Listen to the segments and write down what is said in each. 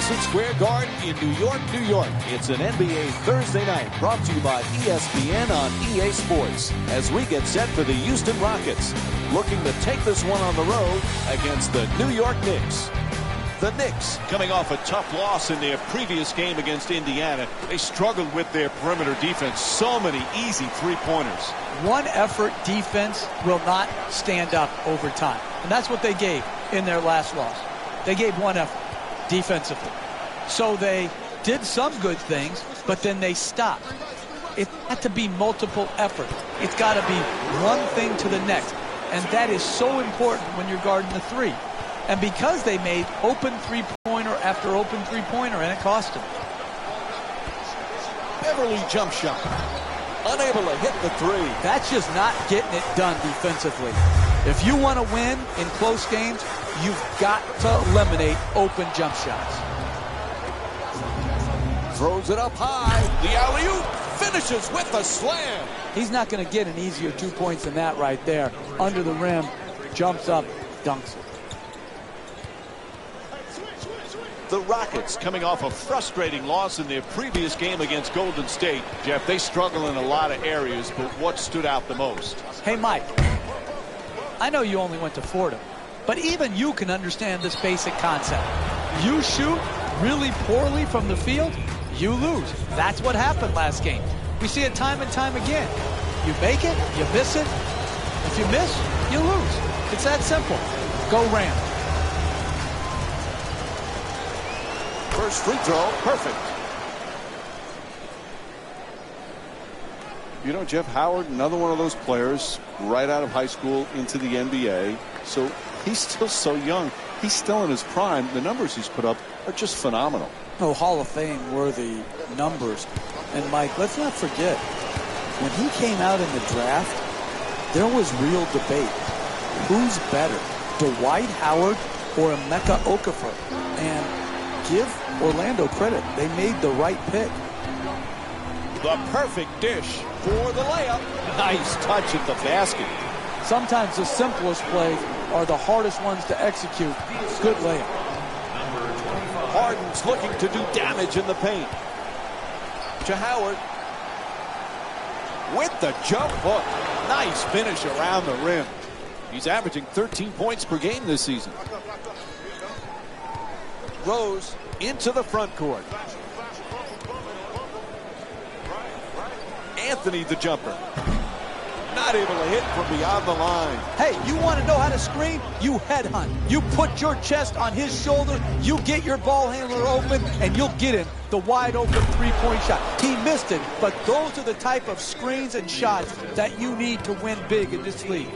Madison Square Garden in New York, New York. It's an NBA Thursday night brought to you by ESPN on EA Sports as we get set for the Houston Rockets, looking to take this one on the road against the New York Knicks. The Knicks coming off a tough loss in their previous game against Indiana. They struggled with their perimeter defense. So many easy three-pointers. One effort defense will not stand up over time. And that's what they gave in their last loss. They gave one effort defensively. So they did some good things, but then they stopped. It had to be multiple effort. It's got to be one thing to the next. And that is so important when you're guarding the three. And because they made open three-pointer after open three-pointer, and it cost them. Beverly jump shot. Unable to hit the three. That's just not getting it done defensively. If you want to win in close games, you've got to eliminate open jump shots. Throws it up high. The alley-oop finishes with a slam. He's not going to get an easier 2 points than that right there. Under the rim, jumps up, dunks it. The Rockets coming off a frustrating loss in their previous game against Golden State. Jeff, they struggle in a lot of areas, but what stood out the most? Hey, Mike, I know you only went to Fordham, but even you can understand this basic concept. You shoot really poorly from the field, you lose. That's what happened last game. We see it time and time again. You make it, you miss it. If you miss, you lose. It's that simple. Go Rams. First free throw, perfect. You know, Jeff Howard, another one of those players right out of high school into the NBA. So he's still so young. He's still in his prime. The numbers he's put up are just phenomenal. Oh, Hall of Fame worthy numbers. And Mike, let's not forget, when he came out in the draft, there was real debate. Who's better, Dwight Howard or Emeka Okafor? And give Orlando credit. They made the right pick. The perfect dish for the layup. Nice touch at the basket. Sometimes the simplest plays are the hardest ones to execute. Good layup. Harden's looking to do damage in the paint. To Howard. With the jump hook. Nice finish around the rim. He's averaging 13 points per game this season. Rose into the front court. Anthony the jumper. Not able to hit from beyond the line. Hey, you want to know how to screen? You headhunt. You put your chest on his shoulder. You get your ball handler open, and you'll get him the wide open three-point shot. He missed it, but those are the type of screens and shots that you need to win big in this league.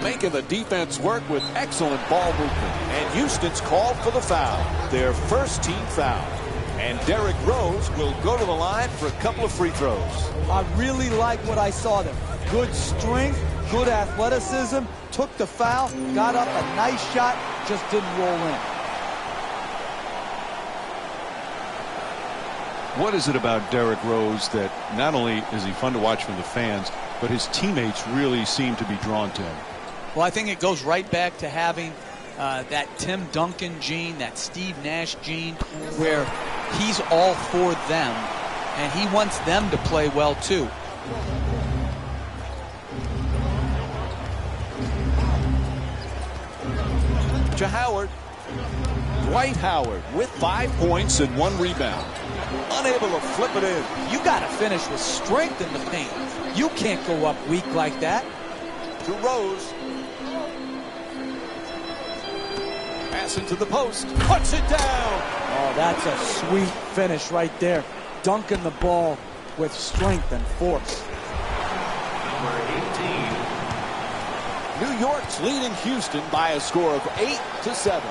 Making the defense work with excellent ball movement. And Houston's called for the foul. Their first team foul. And Derrick Rose will go to the line for a couple of free throws. I really like what I saw there. Good strength, good athleticism, took the foul, got up a nice shot, just didn't roll in. What is it about Derrick Rose that not only is he fun to watch from the fans, but his teammates really seem to be drawn to him? Well, I think it goes right back to having that Tim Duncan gene, that Steve Nash gene, where he's all for them, and he wants them to play well, too. To Howard. Dwight Howard with 5 points and 1 rebound. Unable to flip it in. You got to finish with strength in the paint. You can't go up weak like that. To Rose. Pass into the post. Puts it down. Oh, that's a sweet finish right there. Dunking the ball with strength and force. Number 18. New York's leading Houston by a score of 8-7.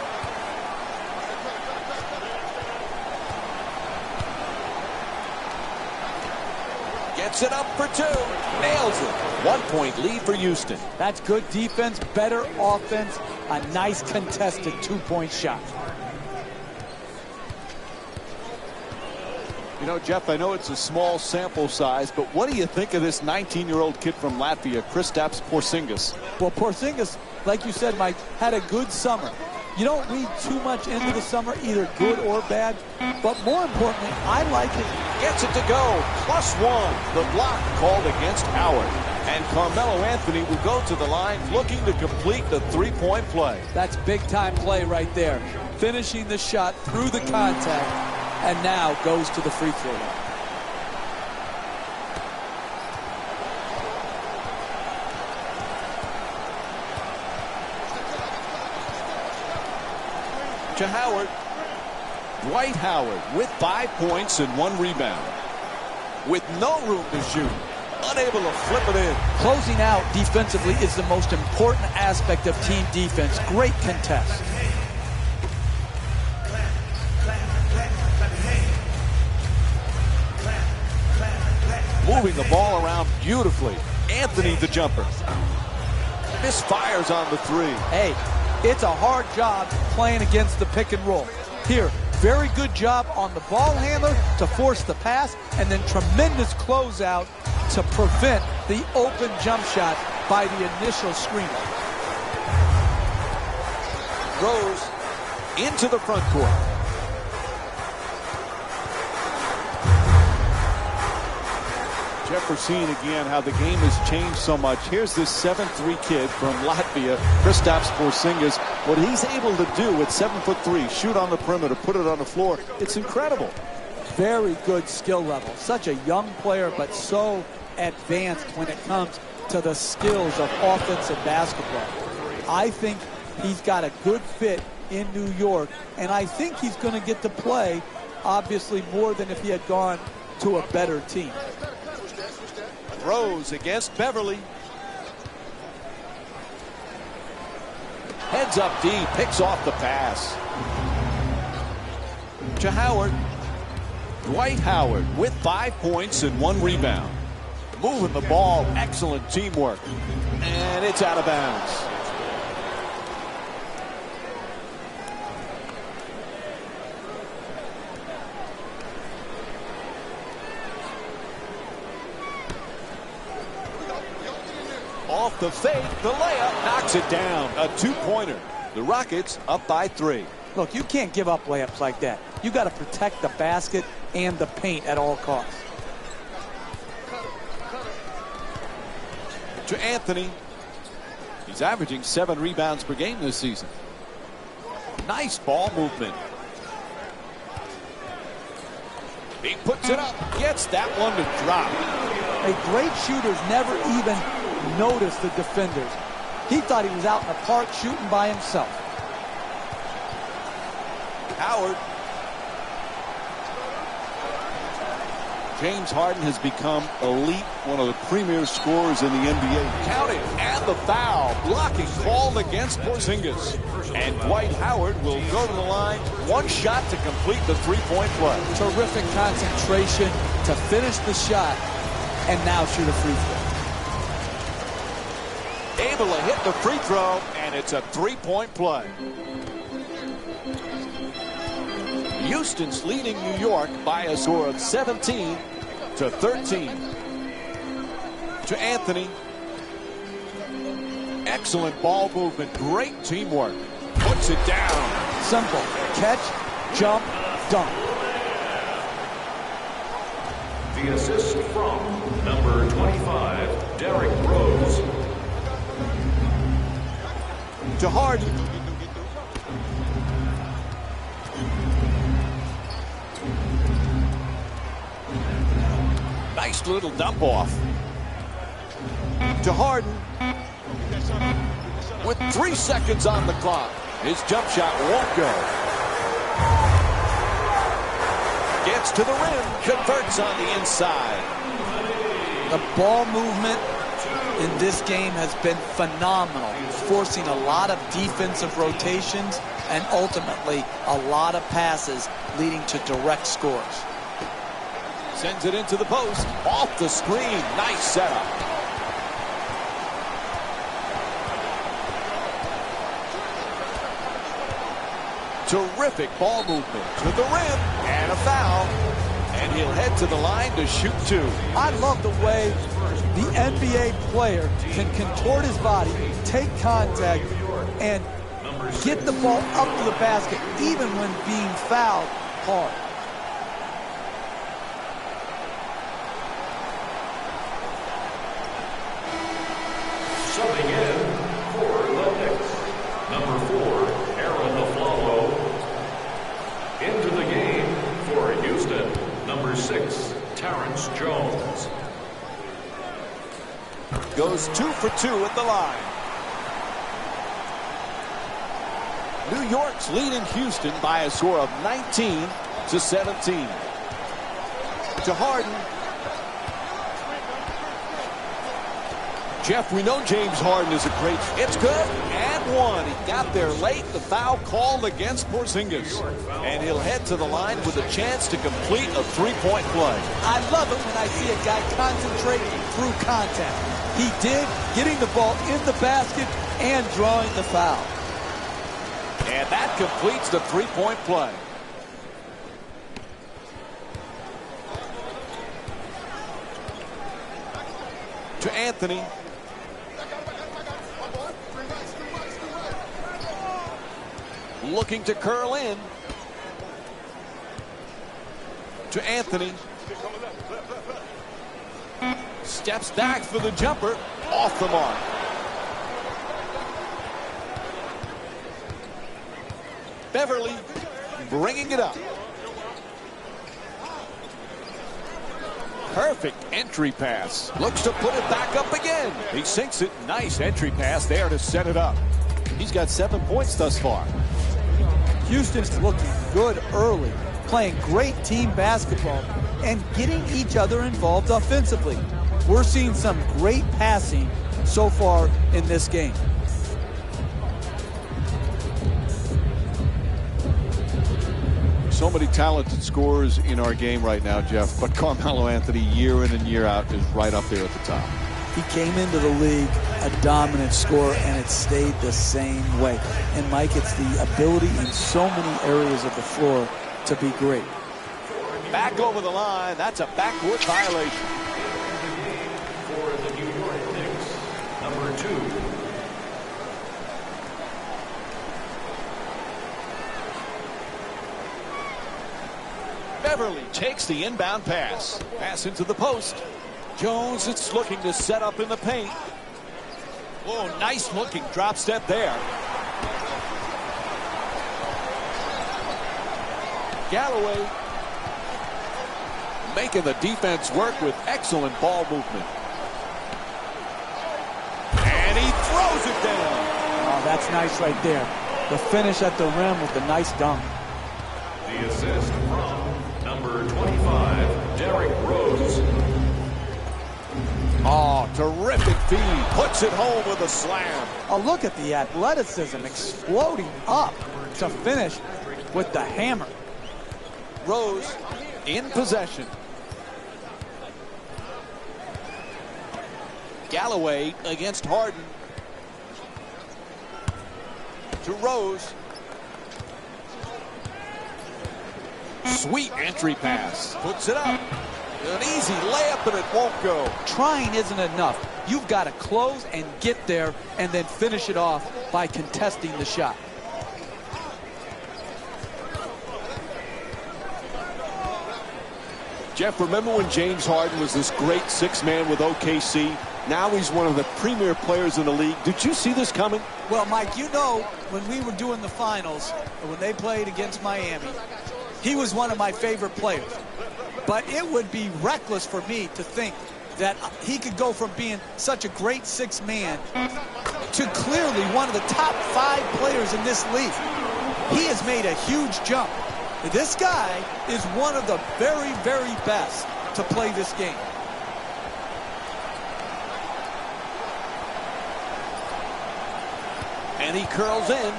Gets it up for 2. Nails it. 1 point lead for Houston. That's good defense, better offense, a nice contested 2-point shot. You know, Jeff, I know it's a small sample size, but what do you think of this 19-year-old kid from Latvia, Kristaps Porzingis? Well, Porzingis, like you said, Mike, had a good summer. You don't read too much into the summer, either good or bad. But more importantly, I like it. Gets it to go. +1. The block called against Howard. And Carmelo Anthony will go to the line looking to complete the three-point play. That's big-time play right there. Finishing the shot through the contact, and now goes to the free throw line. To Howard. Dwight Howard with 5 points and 1 rebound. With no room to shoot. Unable to flip it in. Closing out defensively is the most important aspect of team defense. Great contest. Moving the ball around beautifully. Anthony the jumper. Misfires on the 3. Hey, it's a hard job playing against the pick and roll. Here, very good job on the ball handler to force the pass, and then tremendous closeout to prevent the open jump shot by the initial screener. Rose into the front court. Jeff, we're seeing again how the game has changed so much. Here's this 7'3" kid from Latvia, Kristaps Porzingis. What he's able to do at 7'3", shoot on the perimeter, put it on the floor, it's incredible. Very good skill level. Such a young player, but so advanced when it comes to the skills of offensive basketball. I think he's got a good fit in New York, and I think he's going to get to play, obviously, more than if he had gone to a better team. Rose against Beverly. Heads up D, picks off the pass. To Howard. Dwight Howard with 5 points and 1 rebound. Moving the ball, excellent teamwork. And it's out of bounds. Off the fake, the layup knocks it down. A 2-pointer. The Rockets up by 3. Look, you can't give up layups like that. You got to protect the basket and the paint at all costs. To Anthony. He's averaging 7 rebounds per game this season. Nice ball movement. He puts it up, gets that one to drop. A great shooter's never even noticed the defenders. He thought he was out in the park shooting by himself. Howard. James Harden has become elite, one of the premier scorers in the NBA. Counting, and the foul. Blocking called against Porzingis. And Dwight Howard will go to the line. 1 shot to complete the 3-point play. Terrific concentration to finish the shot and now shoot a free throw. Able to hit the free throw, and it's a 3-point play. Houston's leading New York by a score of 17-13. To Anthony. Excellent ball movement. Great teamwork. Puts it down. Simple. Catch, jump, dunk. The assist from number 25, Derrick Rose. To Harden. Nice little dump off. To Harden. With 3 seconds on the clock. His jump shot won't go. Gets to the rim. Converts on the inside. The ball movement in this game has been phenomenal, forcing a lot of defensive rotations and ultimately a lot of passes leading to direct scores. Sends it into the post. Off the screen. Nice setup. Terrific ball movement to the rim. And a foul. And he'll head to the line to shoot 2. I love the way the NBA player can contort his body, take contact, and get the ball up to the basket, even when being fouled hard. Subbing in for the Knicks, number 4, Aaron LaFlalo. Into the game for Houston, number 6, Terrence Jones. Goes 2 for 2 at the line. New York's leading Houston by a score of 19-17. To Harden. Jeff, we know James Harden is a great... It's good. And one. He got there late. The foul called against Porzingis. And he'll head to the line with a chance to complete a three-point play. I love it when I see a guy concentrate through contact. He did, getting the ball in the basket and drawing the foul. And that completes the three-point play. To Anthony. Looking to curl in. To Anthony. Steps back for the jumper. Off the mark. Beverly bringing it up. Perfect entry pass. Looks to put it back up again. He sinks it. Nice entry pass there to set it up. He's got 7 points thus far. Houston's looking good early, playing great team basketball and getting each other involved offensively. We're seeing some great passing so far in this game. So many talented scorers in our game right now, Jeff, but Carmelo Anthony year in and year out is right up there at the top. He came into the league a dominant scorer, and it stayed the same way. And, Mike, it's the ability in so many areas of the floor to be great. Back over the line. That's a backcourt violation. For the New York Knicks, number 2. Beverly takes the inbound pass. Pass into the post. Jones, it's looking to set up in the paint. Oh, nice looking drop step there. Galloway making the defense work with excellent ball movement. And he throws it down. Oh, that's nice right there. The finish at the rim with the nice dunk. The assist from number 25, Derrick Rose. Oh, terrific feed. Puts it home with a slam. Oh, look at the athleticism exploding up to finish with the hammer. Rose in possession. Galloway against Harden. To Rose. Sweet entry pass. Puts it up. An easy layup, and it won't go. Trying isn't enough. You've got to close and get there and then finish it off by contesting the shot. Jeff, remember when James Harden was this great six-man with OKC? Now he's one of the premier players in the league. Did you see this coming? Well, Mike, you know, when we were doing the finals, when they played against Miami, he was one of my favorite players. But it would be reckless for me to think that he could go from being such a great six-man to clearly one of the top 5 players in this league. He has made a huge jump. This guy is one of the very, very best to play this game. And he curls in,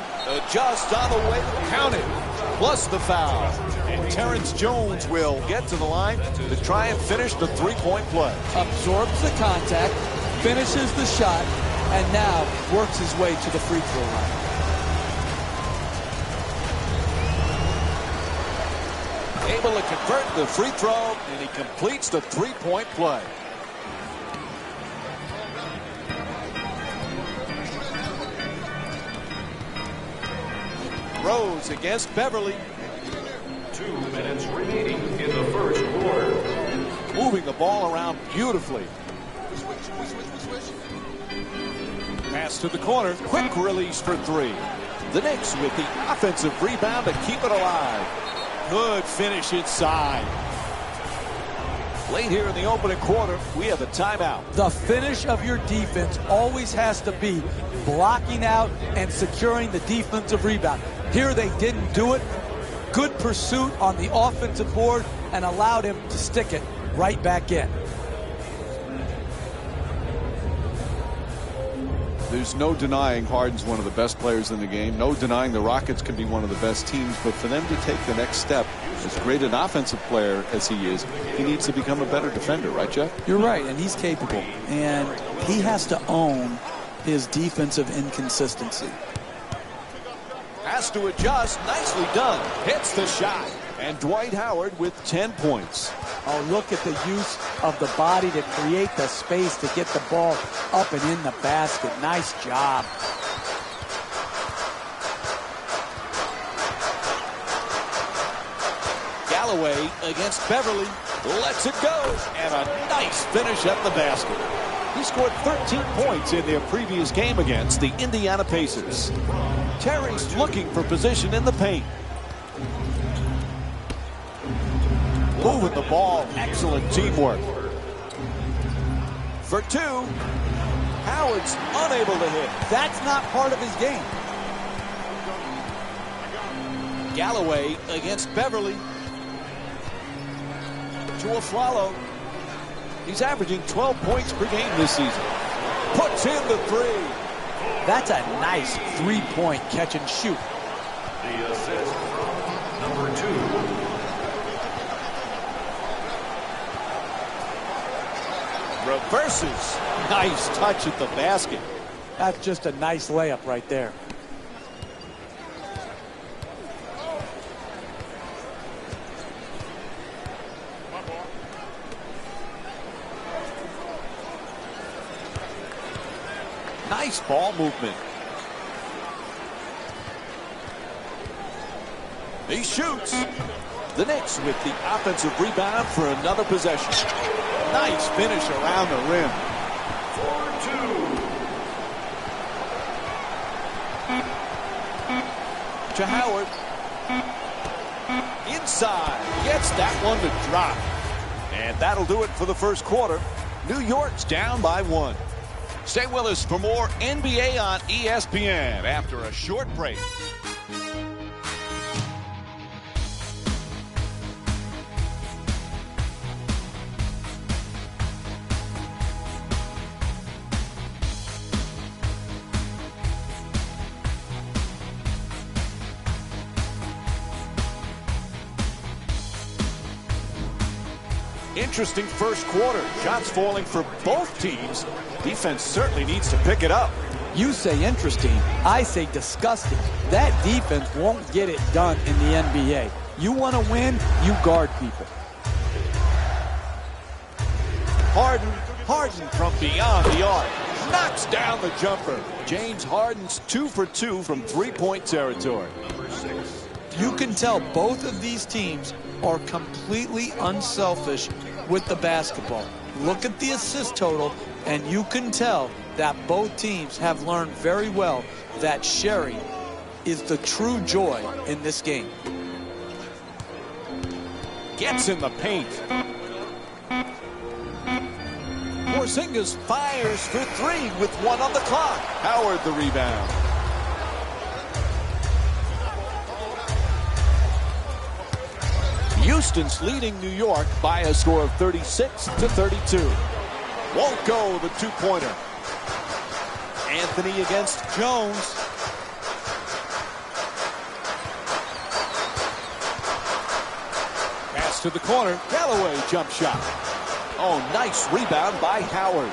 just on the way to count it, plus the foul. And Terrence Jones will get to the line to try and finish the three-point play. Absorbs the contact, finishes the shot, and now works his way to the free throw line. Able to convert the free throw, and he completes the three-point play. Rose against Beverly. 2 minutes remaining in the first quarter. Moving the ball around beautifully. Pass to the corner. Quick release for 3. The Knicks with the offensive rebound to keep it alive. Good finish inside. Late here in the opening quarter, we have a timeout. The finish of your defense always has to be blocking out and securing the defensive rebound. Here they didn't do it. Good pursuit on the offensive board and allowed him to stick it right back in. There's no denying Harden's one of the best players in the game. No denying the Rockets can be one of the best teams. But for them to take the next step, as great an offensive player as he is, he needs to become a better defender. Right, Jeff? You're right, and he's capable. And he has to own his defensive inconsistency. Has to adjust. Nicely done. Hits the shot. And Dwight Howard with 10 points. Oh, look at the use of the body to create the space to get the ball up and in the basket. Nice job. Galloway against Beverly. Lets it go. And a nice finish at the basket. He scored 13 points in their previous game against the Indiana Pacers. Terry's looking for position in the paint. Moving the ball. Excellent teamwork. For 2. Howard's unable to hit. That's not part of his game. Galloway against Beverly. To a follow. He's averaging 12 points per game this season. Puts in the 3. That's a nice three-point catch and shoot. The assist from number 2. Reverses. Nice touch at the basket. That's just a nice layup right there. Nice ball movement. He shoots. The Knicks with the offensive rebound for another possession. Nice finish around the rim. For 2. To Howard. Inside. Gets that one to drop. And that'll do it for the first quarter. New York's down by 1. Stay with us for more NBA on ESPN after a short break. Interesting first quarter. Shots falling for both teams. Defense certainly needs to pick it up. You say interesting. I say disgusting. That defense won't get it done in the NBA. You want to win, you guard people. Harden from beyond the arc. Knocks down the jumper. James Harden's 2 for 2 from three-point territory. Number 6. You can tell both of these teams are completely unselfish with the basketball. Look at the assist total, and you can tell that both teams have learned very well that sharing is the true joy in this game. Gets in the paint. Porzingis fires for 3 with 1 on the clock. Howard the rebound. Houston's leading New York by a score of 36-32. Won't go the two-pointer. Anthony against Jones. Pass to the corner. Galloway jump shot. Oh, nice rebound by Howard.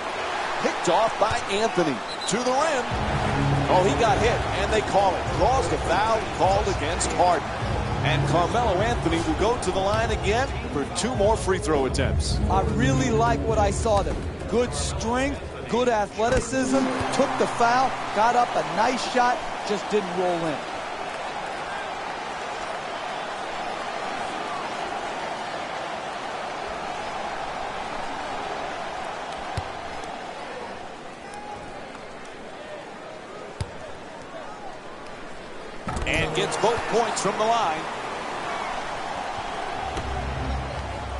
Picked off by Anthony. To the rim. Oh, he got hit, and they call it. Draws the foul called against Harden. And Carmelo Anthony will go to the line again for 2 more free throw attempts. I really like what I saw there. Good strength, good athleticism, took the foul, got up a nice shot, just didn't roll in. And gets both points from the line.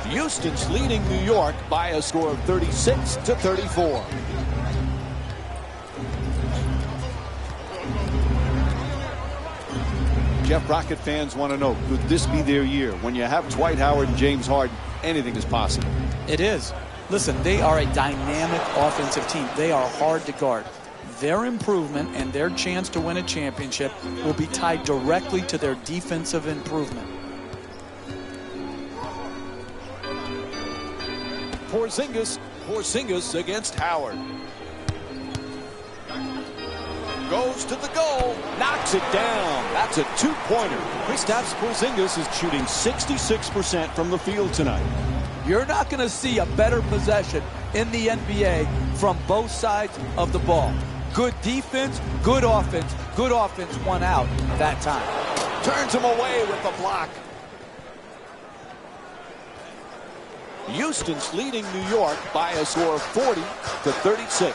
Houston's leading New York by a score of 36-34. Jeff, Rocket fans want to know, could this be their year? When you have Dwight Howard and James Harden, anything is possible. It is. Listen, they are a dynamic offensive team. They are hard to guard. Their improvement and their chance to win a championship will be tied directly to their defensive improvement. Porzingis against Howard. Goes to the goal, knocks it down. That's a two-pointer. Kristaps Porzingis is shooting 66% from the field tonight. You're not going to see a better possession in the NBA from both sides of the ball. Good defense, good offense. Good offense won out that time. Turns him away with the block. Houston's leading New York by a score of 40-36.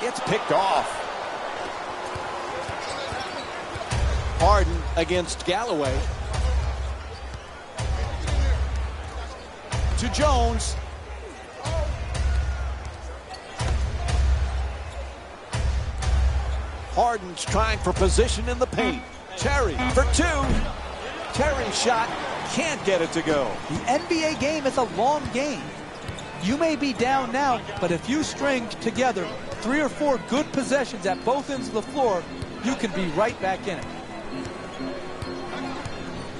It's picked off. Harden against Galloway. To Jones. Harden's trying for position in the paint. Terry for two. Terry's shot can't get it to go. The NBA game is a long game. You may be down now, but if you string together 3 or 4 good possessions at both ends of the floor, you can be right back in it.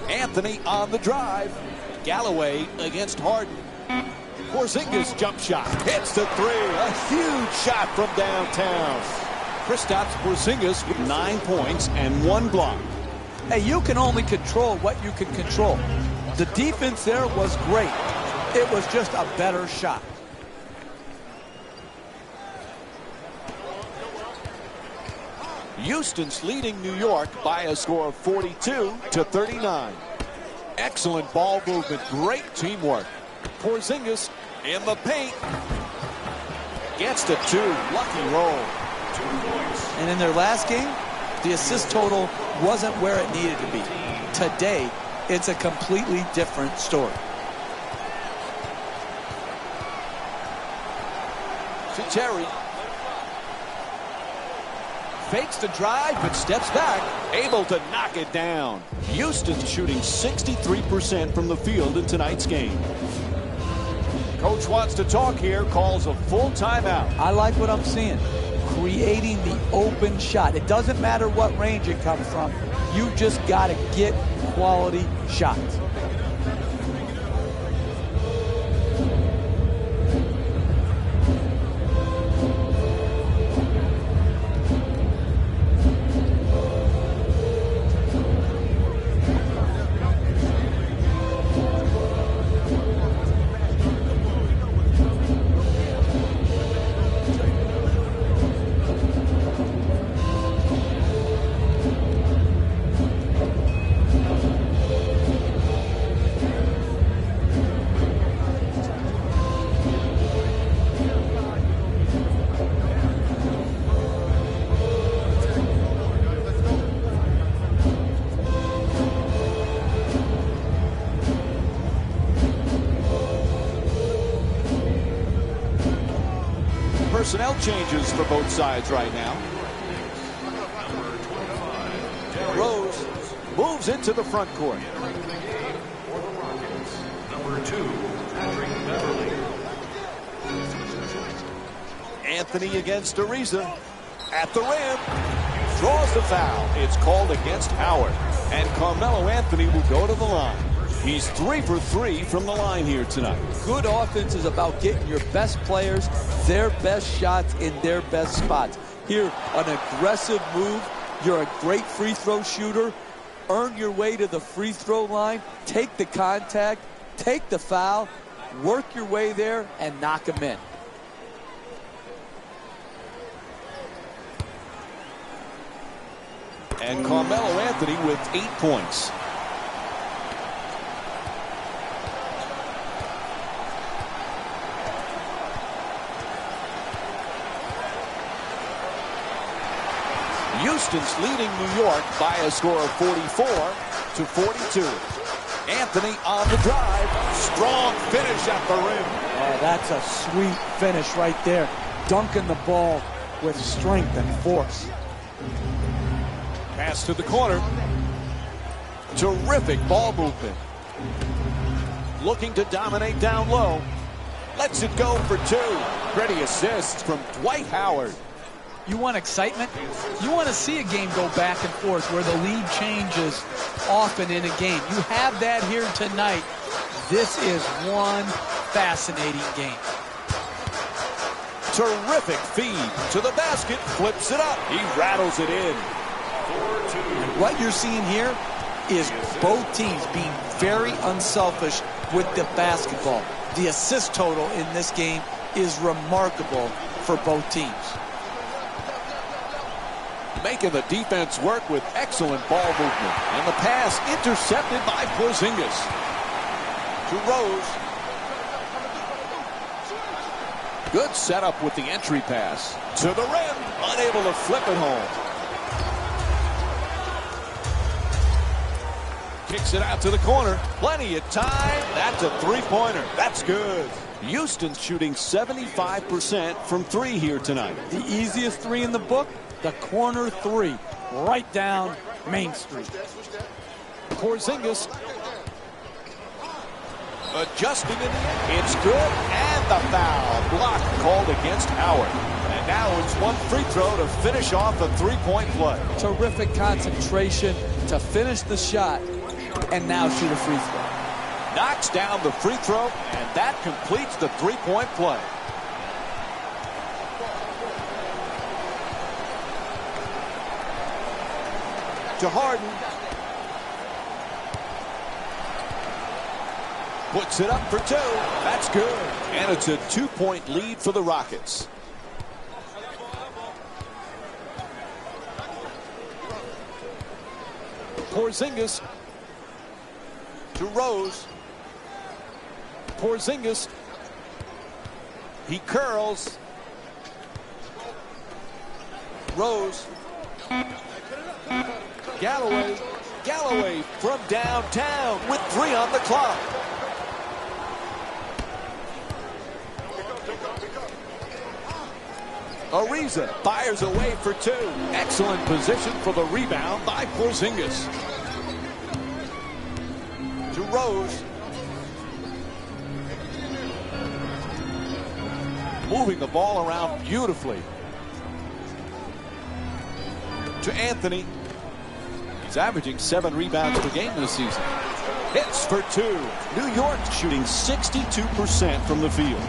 Anthony on the drive. Galloway against Harden. Porzingis jump shot. Hits the three. A huge shot from downtown. Kristaps Porzingis with 9 points and 1 block. Hey, you can only control what you can control. The defense there was great. It was just a better shot. Houston's leading New York by a score of 42-39. Excellent ball movement. Great teamwork. Porzingis in the paint. Gets to 2. Lucky roll. 2 points. And in their last game, the assist total wasn't where it needed to be. Today, it's a completely different story. To Terry. Fakes the drive, but steps back. Able to knock it down. Houston's shooting 63% from the field in tonight's game. Coach wants to talk here, calls a full timeout. I like what I'm seeing. Creating the open shot. It doesn't matter what range it comes from. You just got to get quality shots. Personnel changes for both sides right now. Rose moves into the front court. Number 2, Patrick Beverly. Anthony against Ariza. At the rim. Draws the foul. It's called against Howard. And Carmelo Anthony will go to the line. He's 3 for 3 from the line here tonight. Good offense is about getting your best players their best shots in their best spots. Here, an aggressive move. You're a great free throw shooter. Earn your way to the free throw line. Take the contact. Take the foul. Work your way there and knock them in. And Carmelo Anthony with 8 points. Houston's leading New York by a score of 44-42. Anthony on the drive. Strong finish at the rim. Oh, that's a sweet finish right there. Dunking the ball with strength and force. Pass to the corner. Terrific ball movement. Looking to dominate down low. Lets it go for two. Pretty assists from Dwight Howard. You want excitement? You want to see a game go back and forth where the lead changes often in a game. You have that here tonight. This is one fascinating game. Terrific feed to the basket. Flips it up. He rattles it in. And what you're seeing here is both teams being very unselfish with the basketball. The assist total in this game is remarkable for both teams. Making the defense work with excellent ball movement. And the pass intercepted by Porzingis. To Rose. Good setup with the entry pass. To the rim. Unable to flip it home. Kicks it out to the corner. Plenty of time. That's a three-pointer. That's good. Houston's shooting 75% from three here tonight. The easiest three in the book, the corner three, right down Main Street. Porzingis adjusting in the end. It's good, and the foul. Block called against Howard. And now it's one free throw to finish off a three-point play. Terrific concentration to finish the shot, and now shoot a free throw. Knocks down the free throw, and that completes the three-point play. To Harden. Puts it up for two. That's good. And it's a two-point lead for the Rockets. Porzingis. To Rose. Porzingis. He curls. Rose. Galloway from downtown with 3 on the clock. Ariza fires away for 2. Excellent position for the rebound by Porzingis. To Rose. Moving the ball around beautifully. To Anthony. He's averaging 7 rebounds per game this season. Hits for 2. New York shooting 62% from the field.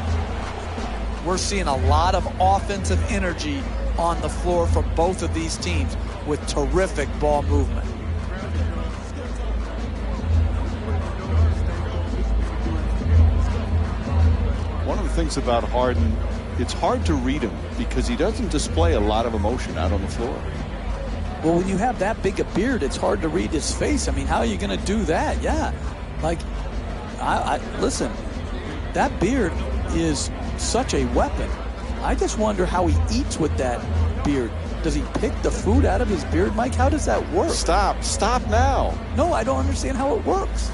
We're seeing a lot of offensive energy on the floor from both of these teams with terrific ball movement. One of the things about Harden, it's hard to read him because he doesn't display a lot of emotion out on the floor. Well, when you have that big a beard, it's hard to read his face. I mean, how are you going to do that? Yeah. Like, listen, that beard is such a weapon. I just wonder how he eats with that beard. Does he pick the food out of his beard, Mike? How does that work? Stop now. No, I don't understand how it works.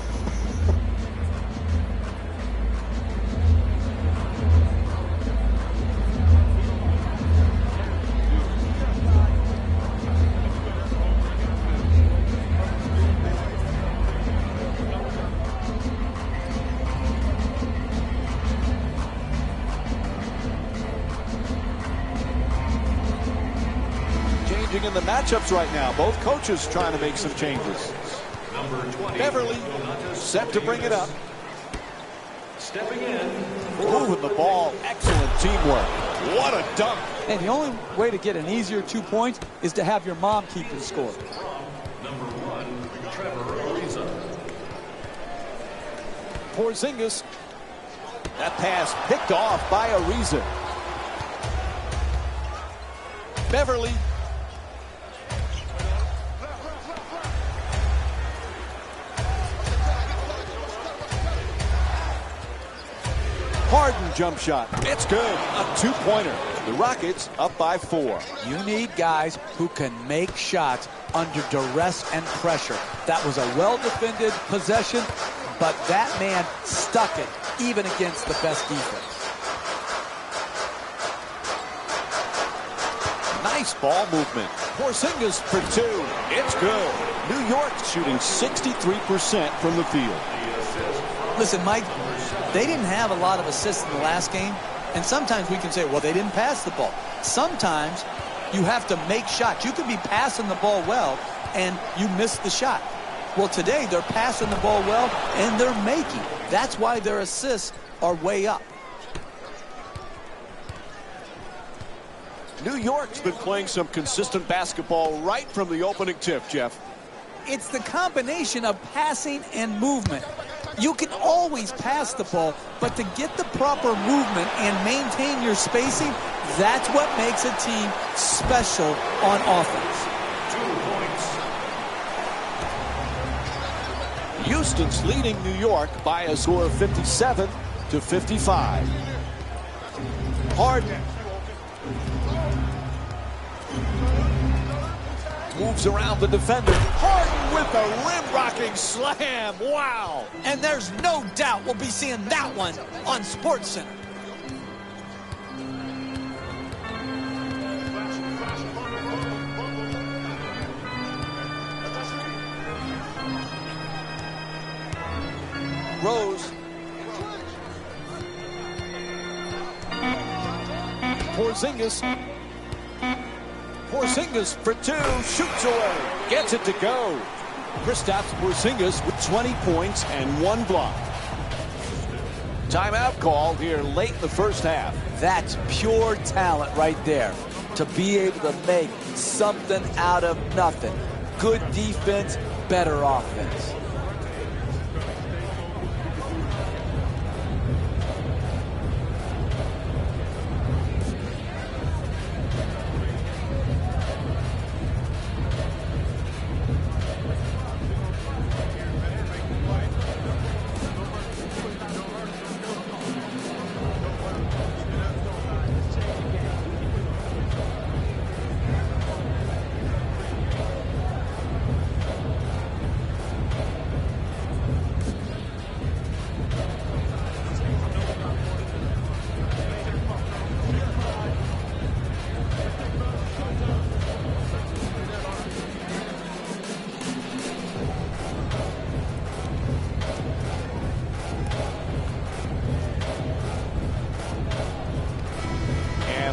In the matchups right now, both coaches trying to make some changes. Beverly set to bring it up. Stepping in. Moving the ball. Excellent teamwork. What a dunk. And the only way to get an easier 2 points is to have your mom keep the score. Number 1, Trevor Ariza. Porzingis. That pass picked off by Ariza. Beverly. Harden jump shot. It's good. A two-pointer. The Rockets up by 4. You need guys who can make shots under duress and pressure. That was a well-defended possession, but that man stuck it even against the best defense. Nice ball movement. Porzingis for 2. It's good. New York shooting 63% from the field. Listen, Mike, they didn't have a lot of assists in the last game, and sometimes we can say, well, they didn't pass the ball. Sometimes you have to make shots. You could be passing the ball well, and you miss the shot. Well, today they're passing the ball well, and they're making. That's why their assists are way up. New York's been playing some consistent basketball right from the opening tip, Jeff. It's the combination of passing and movement. You can always pass the ball, but to get the proper movement and maintain your spacing, that's what makes a team special on offense. 2 points. Houston's leading New York by a score of 57-55. Harden moves around the defender. Harden with a rim-rocking slam. Wow. And there's no doubt we'll be seeing that one on SportsCenter. Rose. Porzingis for 2, shoots away, gets it to go. Kristaps Porzingis with 20 points and 1 block. Timeout call here late in the first half. That's pure talent right there, to be able to make something out of nothing. Good defense, better offense.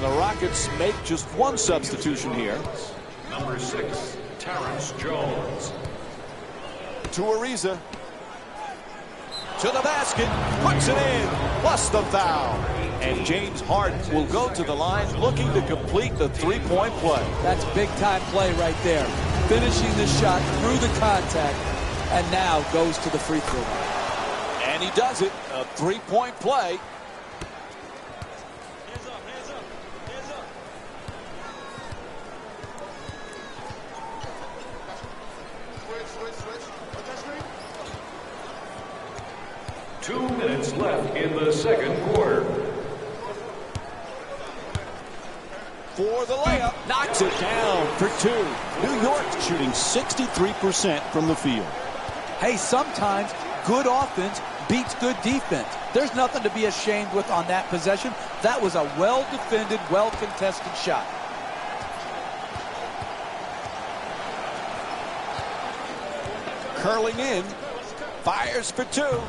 Rockets make just 1 substitution here. Number 6, Terrence Jones. To Ariza. To the basket. Puts it in. Plus the foul. And James Harden will go to the line looking to complete the 3-point play. That's big-time play right there. Finishing the shot through the contact, and now goes to the free throw line. And he does it. A 3-point play. Two minutes left in the second quarter. For the layup, knocks it down for 2. New York shooting 63% from the field. Hey, sometimes good offense beats good defense. There's nothing to be ashamed with on that possession. That was a well-defended, well-contested shot. Curling in, fires for 2.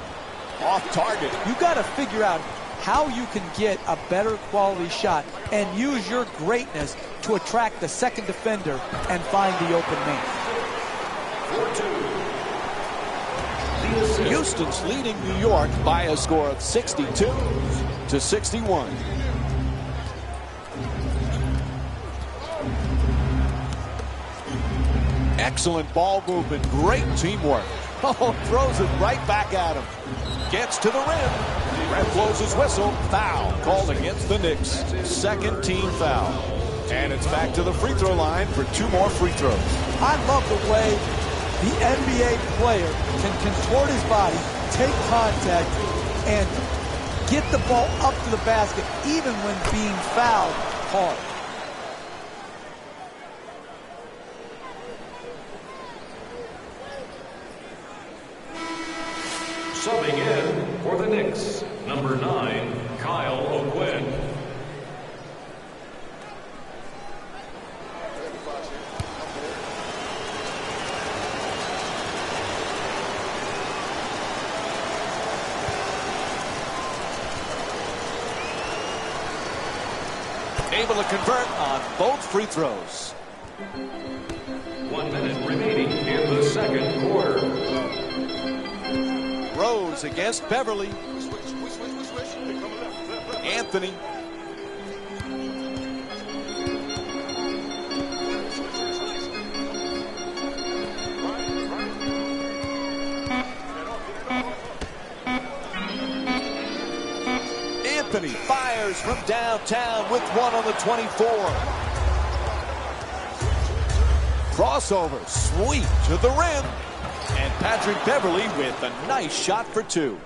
Off target. You got to figure out how you can get a better quality shot and use your greatness to attract the second defender and find the open man. 4-2. Houston's leading New York by a score of 62-61. Excellent ball movement, great teamwork. Oh, throws it right back at him. Gets to the rim. Ref blows his whistle. Foul called against the Knicks. Second team foul. And it's back to the free throw line for 2 more free throws. I love the way the NBA player can contort his body, take contact, and get the ball up to the basket even when being fouled hard. Subbing in for the Knicks, number 9, Kyle O'Quinn. Able to convert on both free throws. 1 minute remaining in the second quarter. Rose against Beverly. Anthony. Anthony fires from downtown with one on the 24. Crossover, sweep to the rim. And Patrick Beverly with a nice shot for 2.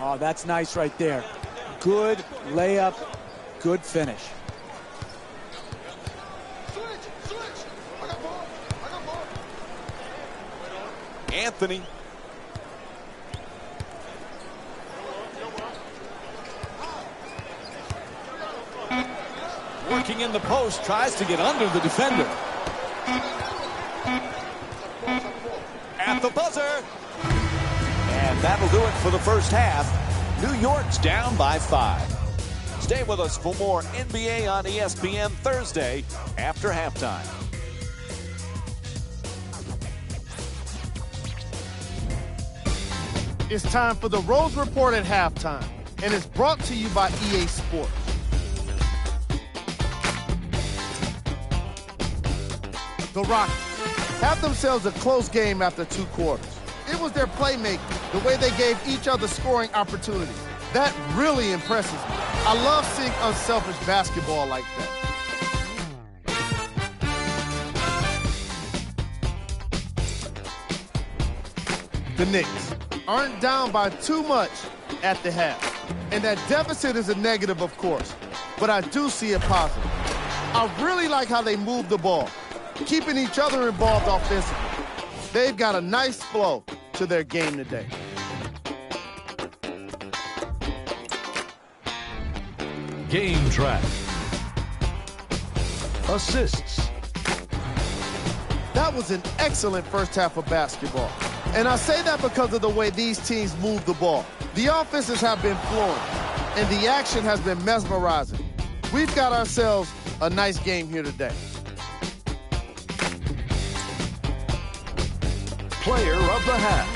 Oh, that's nice right there. Good layup, good finish. Anthony. Working in the post, tries to get under the defender. At the buzzer. And that'll do it for the first half. New York's down by 5. Stay with us for more NBA on ESPN Thursday after halftime. It's time for the Rose Report at halftime, and it's brought to you by EA Sports. The Rockets have themselves a close game after 2 quarters. It was their playmaking, the way they gave each other scoring opportunities. That really impresses me. I love seeing unselfish basketball like that. The Knicks aren't down by too much at the half. And that deficit is a negative, of course, but I do see it positive. I really like how they move the ball, keeping each other involved offensively. They've got a nice flow to their game today. Game track. Assists. That was an excellent first half of basketball. And I say that because of the way these teams move the ball. The offenses have been flowing, and the action has been mesmerizing. We've got ourselves a nice game here today. Player of the half.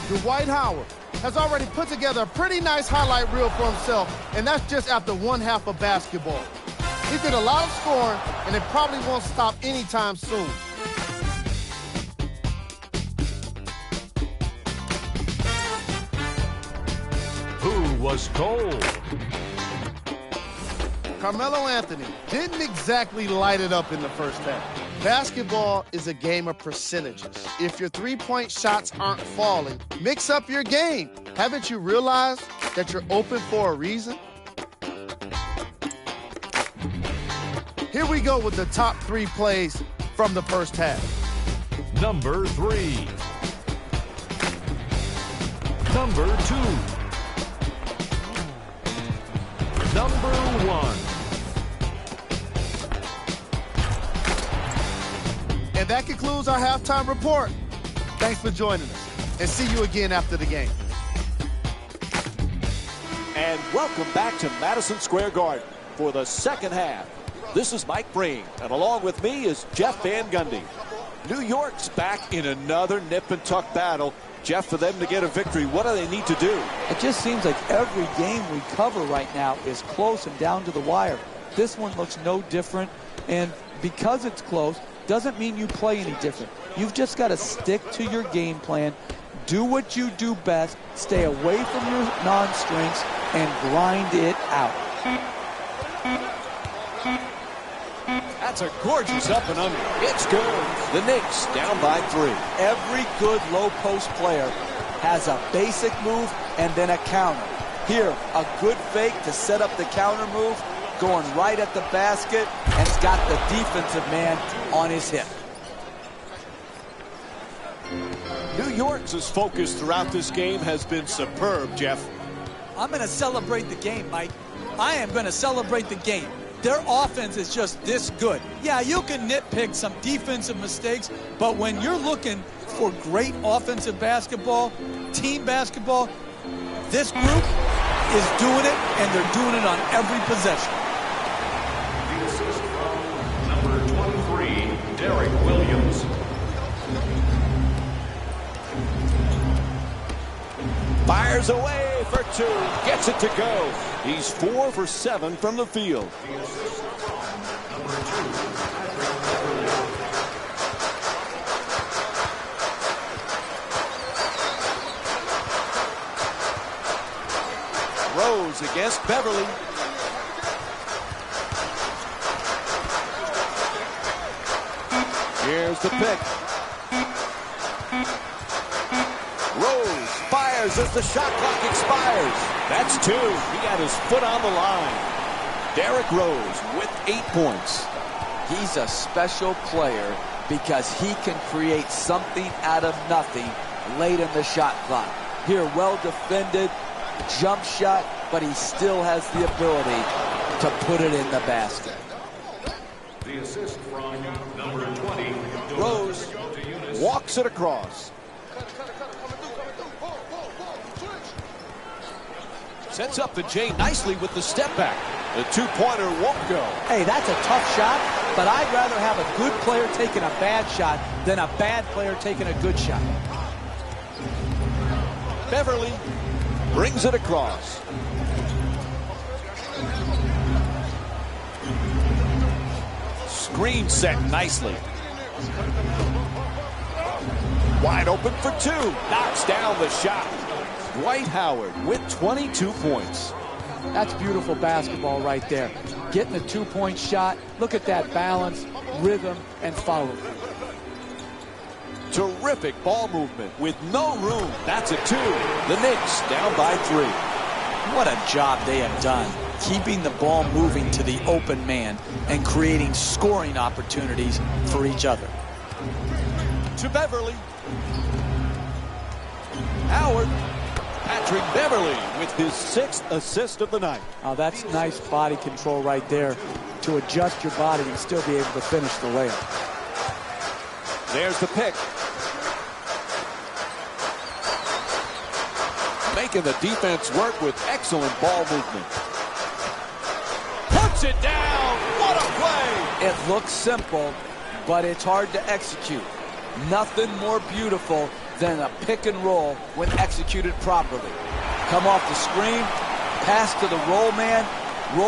Dwight Howard has already put together a pretty nice highlight reel for himself, and that's just after 1 half of basketball. He did a lot of scoring, and it probably won't stop anytime soon. Who was cold? Carmelo Anthony didn't exactly light it up in the first half. Basketball is a game of percentages. If your three-point shots aren't falling, mix up your game. Haven't you realized that you're open for a reason? Here we go with the top 3 plays from the first half. Number 3. Number 2. Number 1. And that concludes our halftime report. Thanks for joining us, and see you again after the game. And welcome back to Madison Square Garden for the second half. This is Mike Breen, and along with me is Jeff Van Gundy. New York's back in another nip-and-tuck battle. Jeff, for them to get a victory, what do they need to do? It just seems like every game we cover right now is close and down to the wire. This one looks no different, and because it's close, doesn't mean you play any different. You've just got to stick to your game plan, do what you do best, stay away from your non-strengths, and grind it out. That's a gorgeous up and under. It's good. The Knicks down by 3. Every good low post player has a basic move and then a counter. Here, a good fake to set up the counter move, going right at the basket, and it's got the defensive man on his hip. New York's focus throughout this game has been superb, Jeff. I'm going to celebrate the game, Mike. I am going to celebrate the game. Their offense is just this good. Yeah, you can nitpick some defensive mistakes, but when you're looking for great offensive basketball, team basketball, this group is doing it, and they're doing it on every possession. The assist from number 23, Derek Williams. Fires away for two. Gets it to go. He's 4 for 7 from the field. Number 2, Rose against Beverly. Here's the pick. Rose fires as the shot clock expires. That's 2. He had his foot on the line. Derrick Rose with 8 points. He's a special player because he can create something out of nothing late in the shot clock. Here, well defended, jump shot, but he still has the ability to put it in the basket. the assist from number 20. Rose walks it across. Sets up the J nicely with the step back. The two-pointer won't go. Hey, that's a tough shot, but I'd rather have a good player taking a bad shot than a bad player taking a good shot. Beverly brings it across. Screen set nicely. Wide open for two. Knocks down the shot. Dwight Howard with 22 points. That's beautiful basketball right there. Getting a two-point shot. Look at that balance, rhythm, and follow. Terrific ball movement with no room. That's a two. The Knicks down by 3. What a job they have done, keeping the ball moving to the open man and creating scoring opportunities for each other. To Beverly. Howard. Patrick Beverly with his 6th assist of the night. Oh, that's nice body control right there to adjust your body and still be able to finish the layup. There's the pick. Making the defense work with excellent ball movement. Puts it down. What a play. It looks simple, but it's hard to execute. Nothing more beautiful than a pick and roll when executed properly. Come off the screen, pass to the roll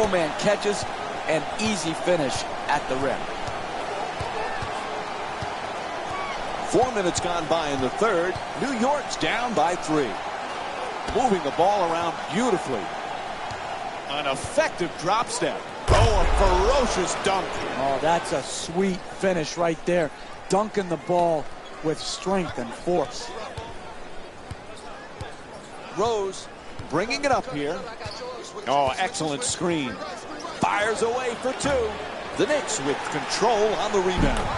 man catches, and easy finish at the rim. 4 minutes gone by in the third. New York's down by 3. Moving the ball around beautifully. An effective drop step. Oh, a ferocious dunk. Oh, that's a sweet finish right there. Dunking the ball with strength and force. Rose bringing it up here. Oh, excellent screen. Fires away for 2. The Knicks with control on the rebound.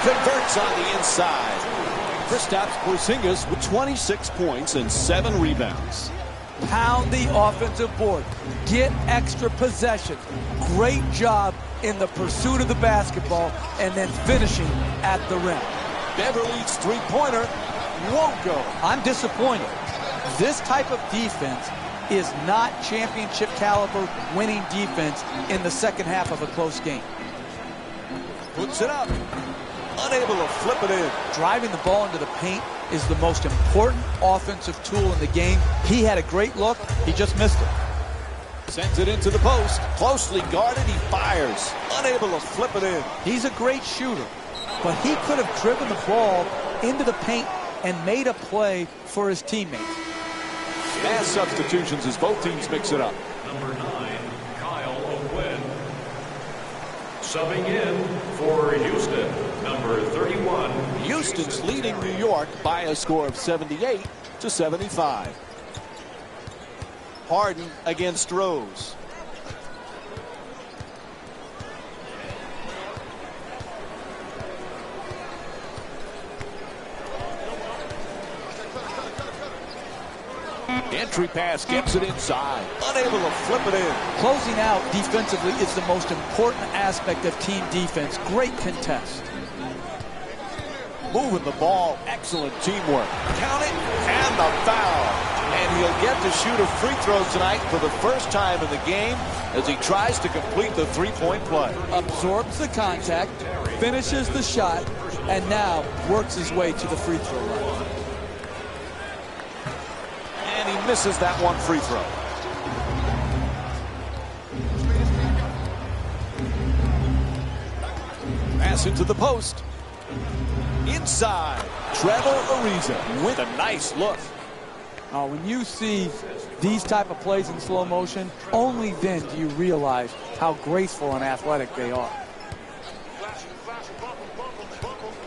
Converts on the inside. Kristaps Porzingis with 26 points and 7 rebounds. Pound the offensive board. Get extra possession. Great job in the pursuit of the basketball and then finishing at the rim. Beverly's three-pointer won't go. I'm disappointed. This type of defense is not championship caliber winning defense in the second half of a close game. Puts it up. Unable to flip it in. Driving the ball into the paint is the most important offensive tool in the game. He had a great look. He just missed it. Sends it into the post. Closely guarded. He fires. Unable to flip it in. He's a great shooter, but he could have driven the ball into the paint and made a play for his teammates. Mass substitutions as both teams mix it up. Number 9, Kyle O'Quinn. Subbing in for Houston, number 31. Houston's leading New York by a score of 78 to 75. Harden against Rose. Entry pass gets it inside. Unable to flip it in. Closing out defensively is the most important aspect of team defense. Great contest. Moving the ball. Excellent teamwork. Count it. And the foul. And he'll get to shoot a free throw tonight for the first time in the game as he tries to complete the three-point play. Absorbs the contact, finishes the shot, and now works his way to the free throw line. And he misses that one free throw. Pass into the post. Inside. Trevor Ariza with a nice look. When you see these type of plays in slow motion, only then do you realize how graceful and athletic they are.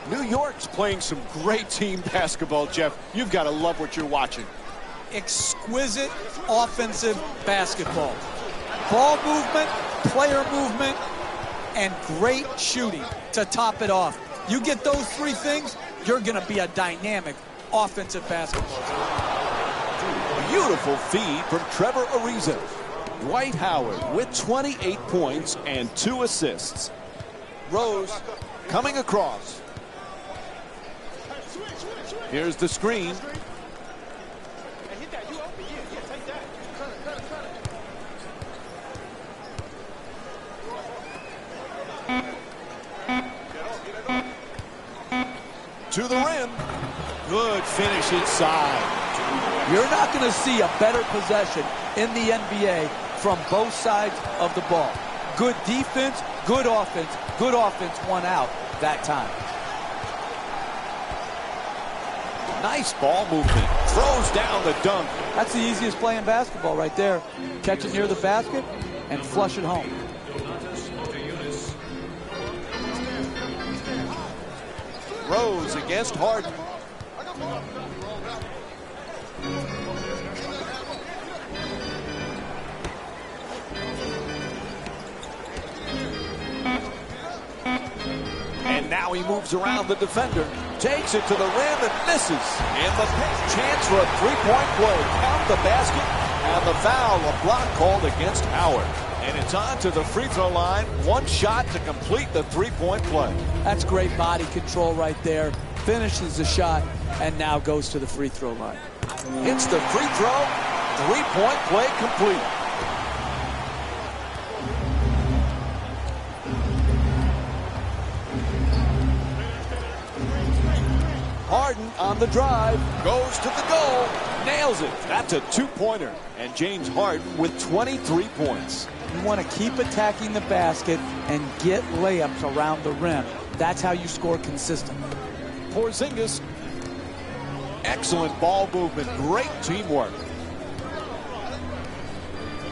New York's playing some great team basketball, Jeff. You've got to love what you're watching. Exquisite offensive basketball. Ball movement, player movement, and great shooting to top it off. You get those three things, you're going to be a dynamic offensive basketball team. Beautiful feed from Trevor Ariza. Dwight Howard with 28 points and 2 assists. Rose coming across. Here's the screen. To the rim. Good finish inside. You're not going to see a better possession in the NBA from both sides of the ball. Good defense, good offense. Good offense won out that time. Nice ball movement. Throws down the dunk. That's the easiest play in basketball right there. Catch it near the basket and flush it home. Rose against Harden. And now he moves around the defender. Takes it to the rim and misses. In the paint. Chance for a three-point play. Count the basket. And the foul. A block called against Howard. And it's on to the free throw line. One shot to complete the three-point play. That's great body control right there. Finishes the shot and now goes to the free throw line. Hits the free throw. Three-point play complete. Harden on the drive. Goes to the goal. Nails it. That's a two-pointer. And James Harden with 23 points. You want to keep attacking the basket and get layups around the rim. That's how you score consistently. Porzingis. Excellent ball movement. Great teamwork.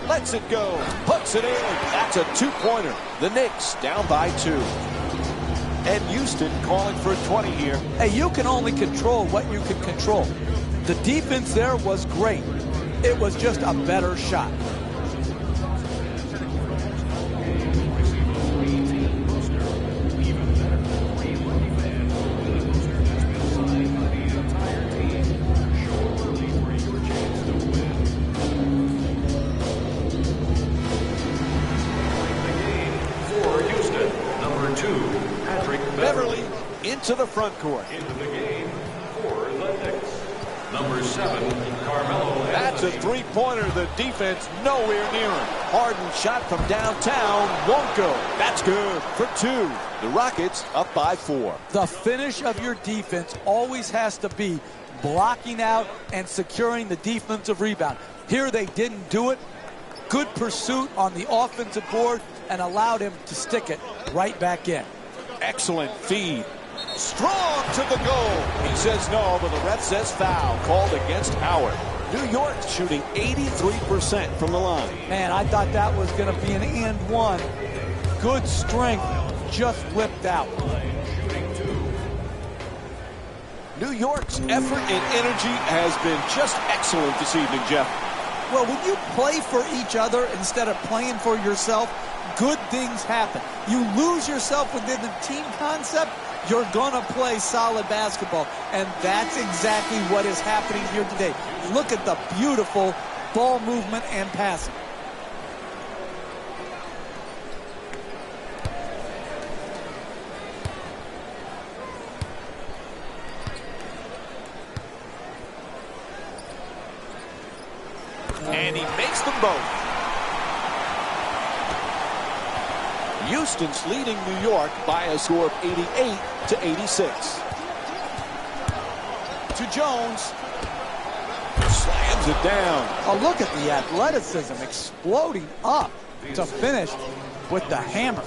Lets it go. Puts it in. That's a two-pointer. The Knicks down by 2. Ed Houston calling for a 20 here. Hey, you can only control what you can control. The defense there was great. It was just a better shot. Into the front court. Into the game for the Knicks. Number 7, Carmelo. That's a three-pointer. The defense nowhere near him. Harden shot from downtown. Won't go. That's good for 2. The Rockets up by 4. The finish of your defense always has to be blocking out and securing the defensive rebound. Here they didn't do it. Good pursuit on the offensive board and allowed him to stick it right back in. Excellent feed. Strong to the goal. He says no, but the ref says foul called against Howard. New York shooting 83% from the line. Man, I thought that was going to be an and one. Good strength, just flipped out. New York's effort and energy has been just excellent this evening, Jeff. Well, when you play for each other instead of playing for yourself, good things happen. You lose yourself within the team concept, you're going to play solid basketball. And that's exactly what is happening here today. Look at the beautiful ball movement and passing. And he makes them both. Houston's leading New York by a score of 88-86. To Jones. Slams it down. Oh, look at the athleticism exploding up to finish with the hammer.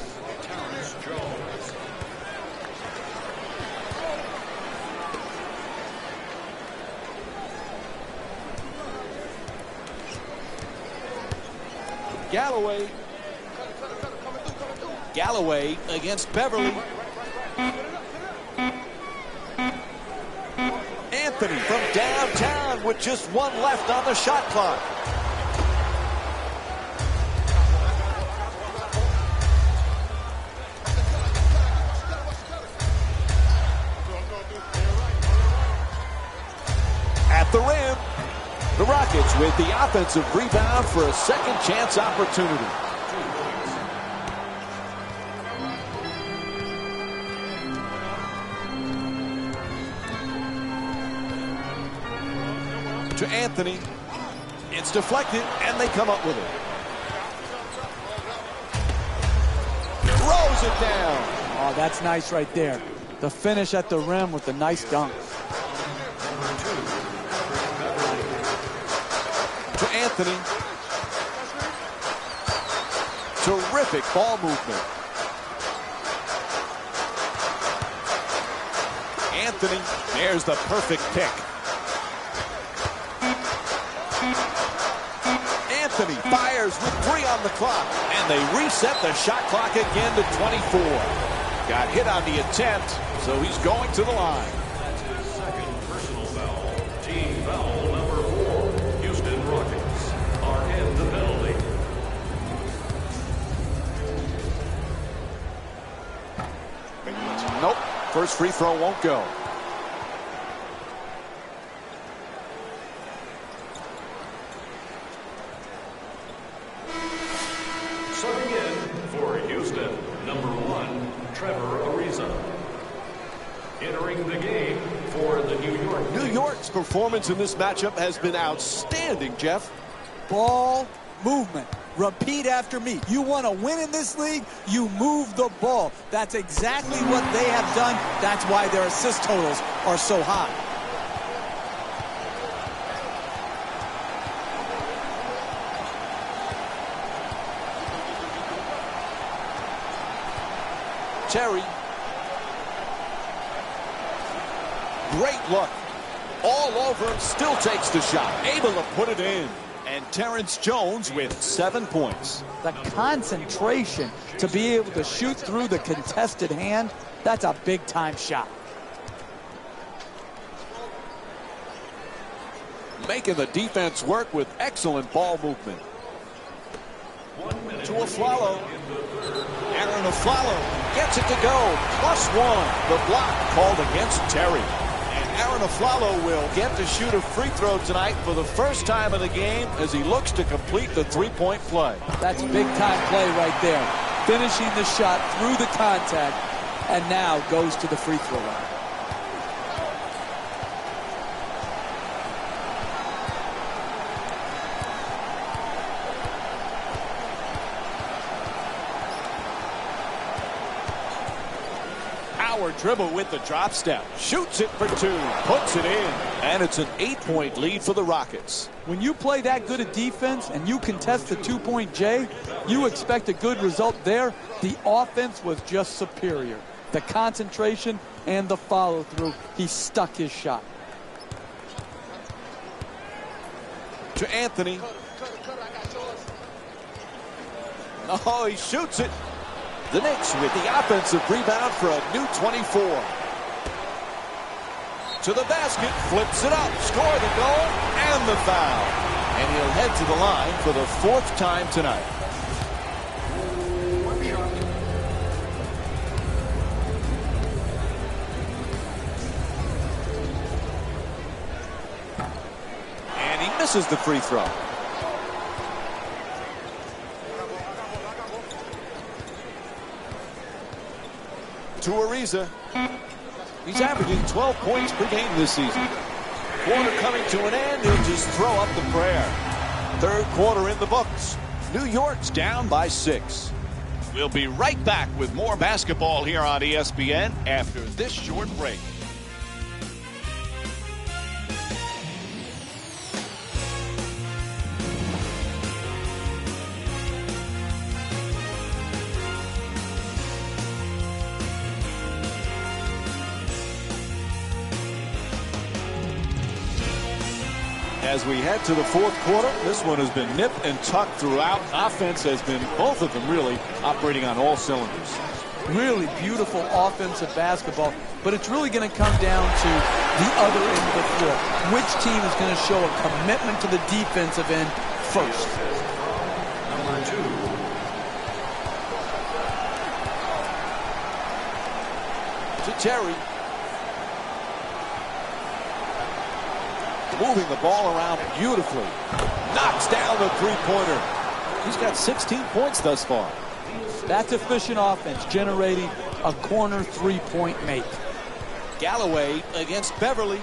Galloway against Beverly. Anthony from downtown with just one left on the shot clock. At the rim, the Rockets with the offensive rebound for a second chance opportunity. To Anthony. It's deflected, and they come up with it. Throws it down. Oh, that's nice right there. The finish at the rim with the nice dunk. To Anthony. Terrific ball movement. Anthony, there's the perfect pick. Anthony fires with 3 on the clock, and they reset the shot clock again to 24. Got hit on the attempt, so he's going to the line. That's his second personal foul. Team foul number 4. Houston Rockets are in the penalty. Nope. First free throw won't go. Subbing in for Houston, number 1, Trevor Ariza. Entering the game for the New York Knicks. New York's performance in this matchup has been outstanding, Jeff. Ball movement. Repeat after me. You want to win in this league, you move the ball. That's exactly what they have done. That's why their assist totals are so high. Terry. Great look. All over him, still takes the shot. Able to put it in. And Terrence Jones with 7 points. The concentration to be able to shoot through the contested hand, that's a big-time shot. Making the defense work with excellent ball movement. To Aflalo. Aaron Aflalo gets it to go. +1. The block called against Terry. And Aaron Aflalo will get to shoot a free throw tonight for the first time in the game as he looks to complete the three-point play. That's big-time play right there. Finishing the shot through the contact, and now goes to the free throw line. Dribble with the drop step. Shoots it for 2. Puts it in. And it's an 8-point lead for the Rockets. When you play that good a defense and you contest the 2-point J, you expect a good result there. The offense was just superior. The concentration and the follow-through. He stuck his shot. To Anthony. Oh, he shoots it. The Knicks with the offensive rebound for a new 24. To the basket, flips it up, score the goal, and the foul. And he'll head to the line for the 4th time tonight. And he misses the free throw. To Ariza. He's averaging 12 points per game this season. Quarter coming to an end. He'll just throw up the prayer. 3rd quarter in the books. New York's down by 6. We'll be right back with more basketball here on ESPN after this short break. As we head to the 4th quarter, this one has been nip and tuck throughout. Offense has been, both of them really, operating on all cylinders. Really beautiful offensive basketball, but it's really going to come down to the other end of the floor. Which team is going to show a commitment to the defensive end first? Number 2. To Terry. Moving the ball around beautifully. Knocks down the three-pointer. He's got 16 points thus far. That's efficient offense, generating a corner three-point make. Galloway against Beverly.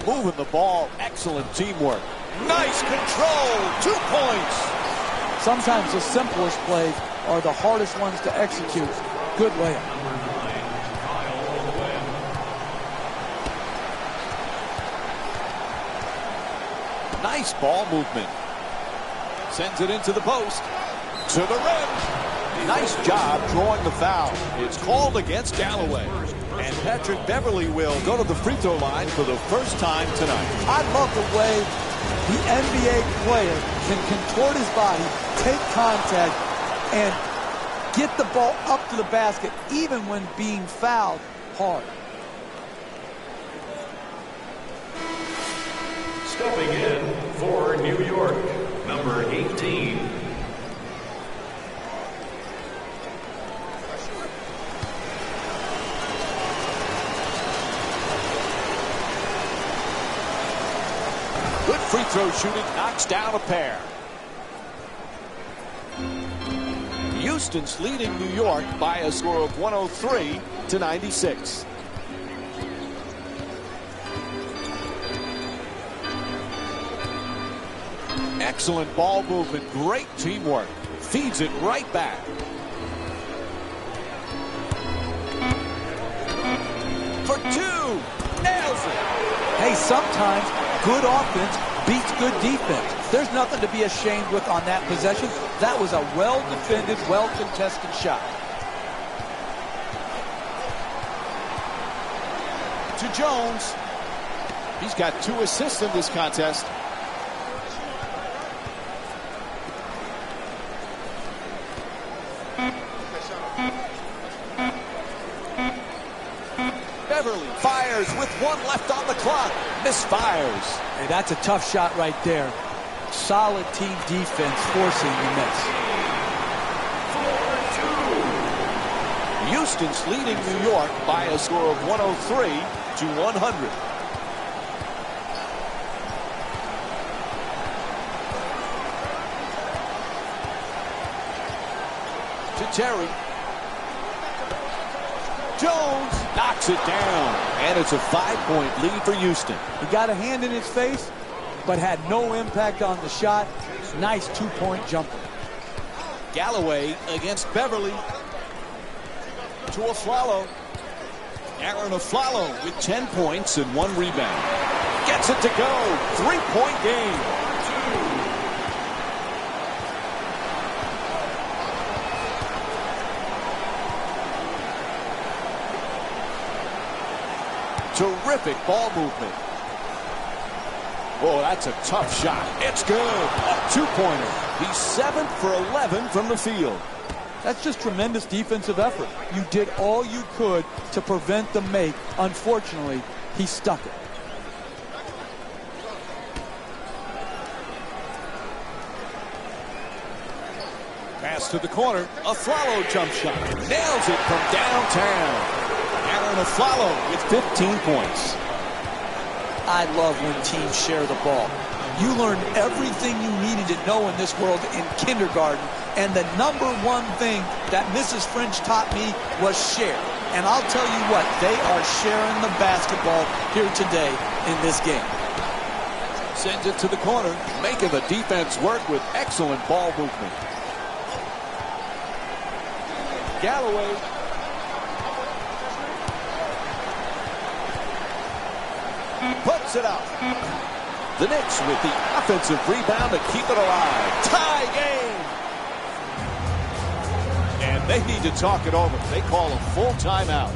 Moving the ball. Excellent teamwork. Nice control. 2 points. Sometimes the simplest plays are the hardest ones to execute. Good layup. Nice ball movement. Sends it into the post. To the rim. Nice job drawing the foul. It's called against Galloway. And Patrick Beverly will go to the free throw line for the first time tonight. I love the way the NBA player can contort his body, take contact, and get the ball up to the basket, even when being fouled hard. Stepping in for New York, number 18. Good free throw shooting, knocks down a pair. Houston's leading New York by a score of 103-96. Excellent ball movement, great teamwork. Feeds it right back. For 2, nails it. Hey, sometimes good offense beats good defense. There's nothing to be ashamed with on that possession. That was a well-defended, well-contested shot. To Jones. He's got 2 assists in this contest. Beverly fires with 1 left on the clock. Misfires. Hey, that's a tough shot right there. Solid team defense forcing the miss. Houston's leading New York by a score of 103-100. To Terry. Jones knocks it down, and it's a 5-point lead for Houston. He got a hand in his face, but had no impact on the shot. Nice 2-point jumper. Galloway against Beverly. To Aflalo. Aaron Aflalo with 10 points and 1 rebound. Gets it to go. 3-point game. Terrific ball movement. Oh, that's a tough shot. It's good. A 2-pointer. He's 7 for 11 from the field. That's just tremendous defensive effort. You did all you could to prevent the make. Unfortunately, he stuck it. Pass to the corner. Afflalo jump shot. Nails it from downtown. And Afflalo with 15 points. I love when teams share the ball. You learned everything you needed to know in this world in kindergarten, and the number one thing that Mrs. French taught me was share. And I'll tell you what, they are sharing the basketball here today in this game. Sends it to the corner, making the defense work with excellent ball movement. Galloway. Puts it out. The Knicks with the offensive rebound to keep it alive. Tie game. And they need to talk it over. They call a full timeout.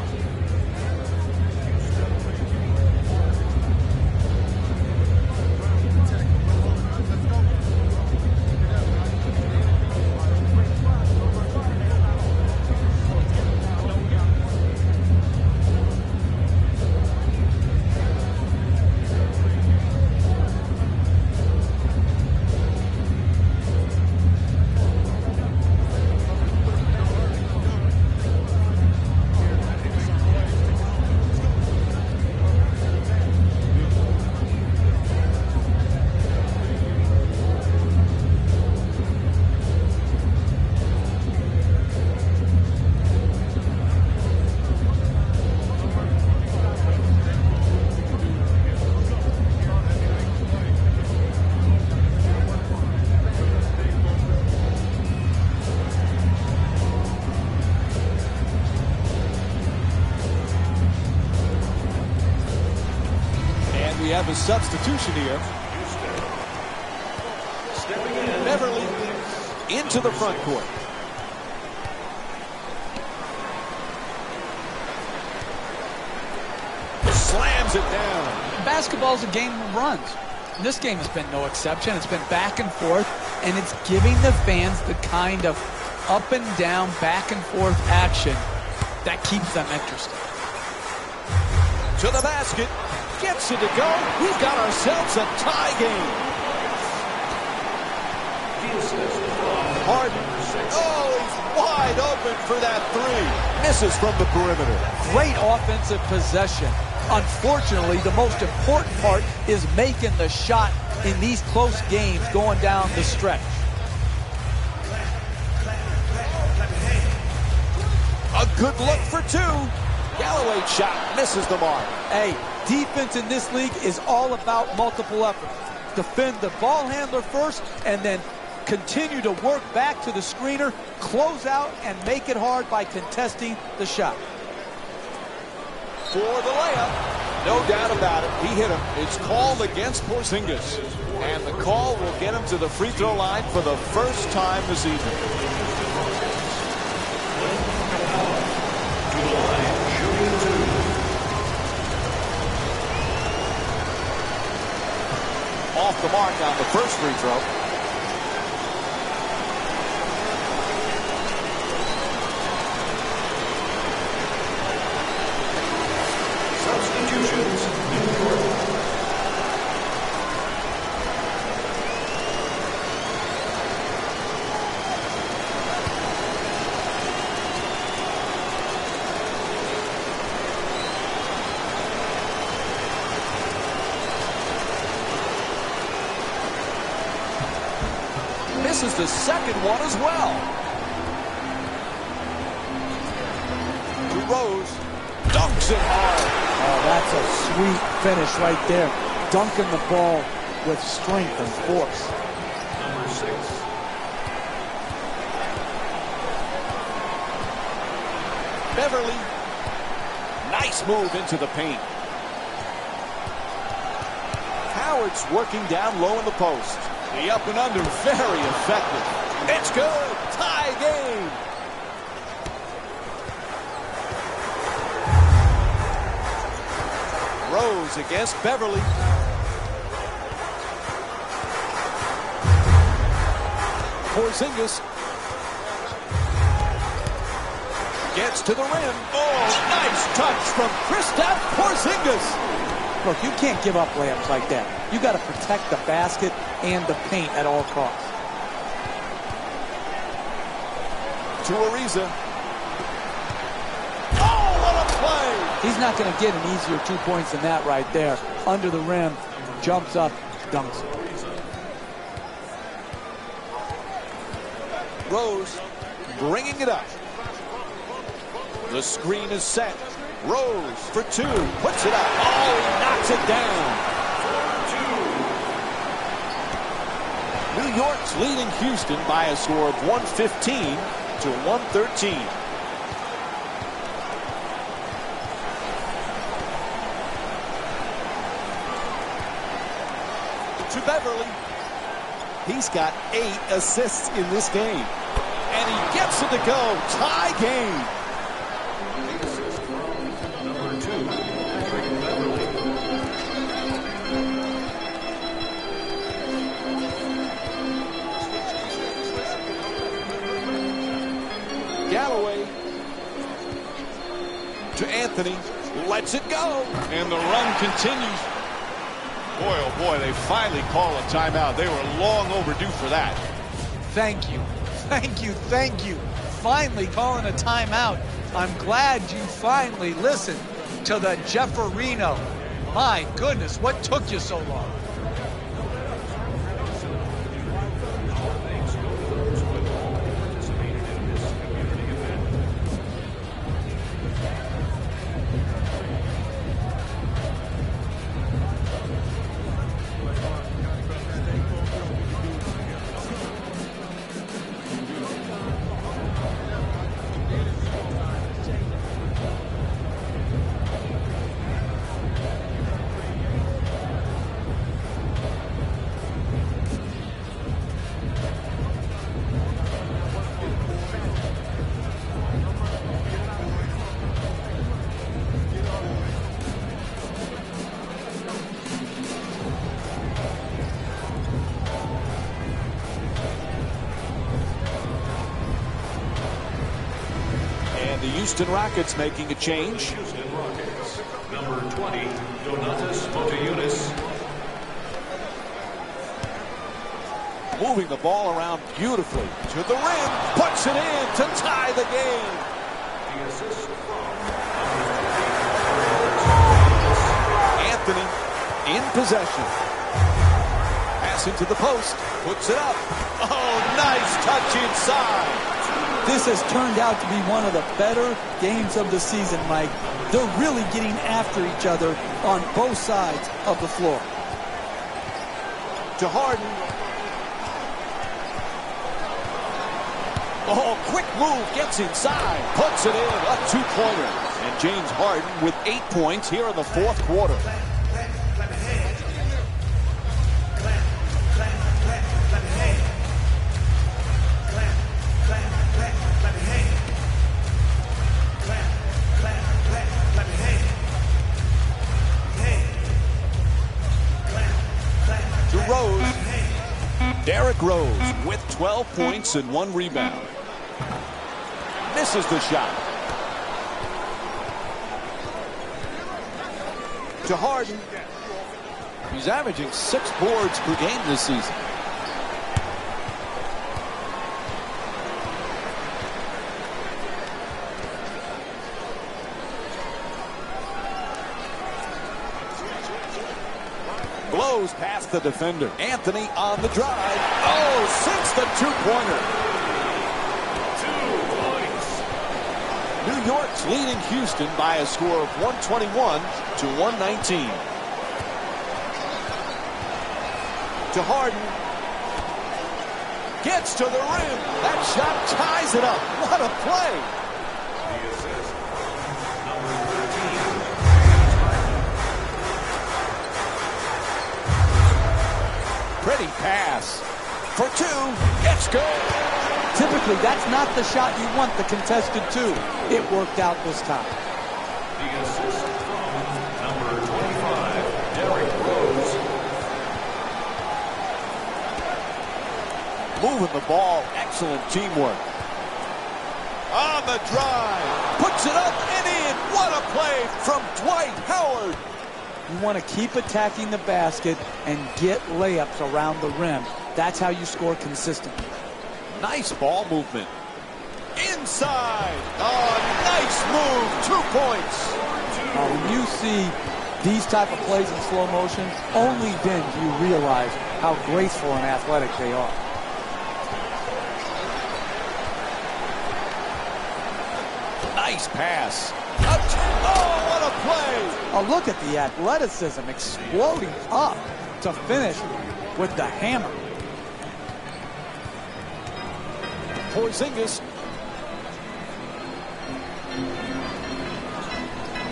We have a substitution here. Beverly into the front court. Slams it down. Basketball's a game of runs. This game has been no exception. It's been back and forth, and it's giving the fans the kind of up and down, back and forth action that keeps them interested. To the basket. Gets it to go. We've got ourselves a tie game. Harden. Oh, he's wide open for that three. Misses from the perimeter. Great offensive possession. Unfortunately, the most important part is making the shot in these close games going down the stretch. A good look for two. Galloway shot misses the mark. Hey, defense in this league is all about multiple efforts. Defend the ball handler first and then continue to work back to the screener, close out, and make it hard by contesting the shot. For the layup, no doubt about it, he hit him. It's called against Porzingis, and the call will get him to the free throw line for the first time this evening. Off the mark on the first free throw. Substitutions, New York. Misses the second one as well. To Rose. Dunks it hard. Oh, that's a sweet finish right there. Dunking the ball with strength and force. Number 6. Beverly. Nice move into the paint. Howard's working down low in the post. The up and under, very effective. It's good. Tie game. Rose against Beverly. Porzingis. Gets to the rim. Oh, nice touch from Kristaps Porzingis. Look, you can't give up layups like that. You got to protect the basket and the paint at all costs. To Ariza. Oh, what a play! He's not going to get an easier 2 points than that right there. Under the rim, jumps up, dunks. Rose bringing it up. The screen is set. Rose for two. Puts it up. Oh, he knocks it down. New York's leading Houston by a score of 115 to 113. To Beverly. He's got 8 assists in this game. And he gets it to go. Tie game. Assist from number 2, Patrick Beverly. Galloway to Anthony. Lets it go. And the run continues. Boy, oh boy, they finally call a timeout. They were long overdue for that. Thank you. Thank you. Thank you. Finally calling a timeout. I'm glad you finally listened to the Jefferino. My goodness, what took you so long? Houston Rockets making a change. Houston Rockets, number 20, Donatas Motiejunas. Moving the ball around beautifully to the rim, puts it in to tie the game. The assist from Anthony in possession. Passing to the post, puts it up. Oh, nice touch inside. This has turned out to be one of the better games of the season, Mike. They're really getting after each other on both sides of the floor. To Harden. Oh, quick move, gets inside, puts it in, a two-pointer. And James Harden with 8 points here in the fourth quarter. Derrick Rose with 12 points and 1 rebound. Misses the shot. To Harden. He's averaging 6 boards per game this season. Blows past the defender. Anthony on the drive. Oh, sinks the two-pointer. 2 points. New York's leading Houston by a score of 121 to 119. To Harden. Gets to the rim. That shot ties it up. What a play. The assist, number 13. Pretty pass. For 2. It's good. Typically, that's not the shot you want the contested to. It worked out this time. The assist from number 25, Derrick Rose. Moving the ball. Excellent teamwork. On the drive. Puts it up and in. What a play from Dwight Howard. You want to keep attacking the basket and get layups around the rim. That's how you score consistently. Nice ball movement. Inside. Oh, nice move. 2 points. When you see these type of plays in slow motion, only then do you realize how graceful and athletic they are. Nice pass. Oh, what a play. Oh, look at the athleticism exploding up to finish with the hammer. Porzingis.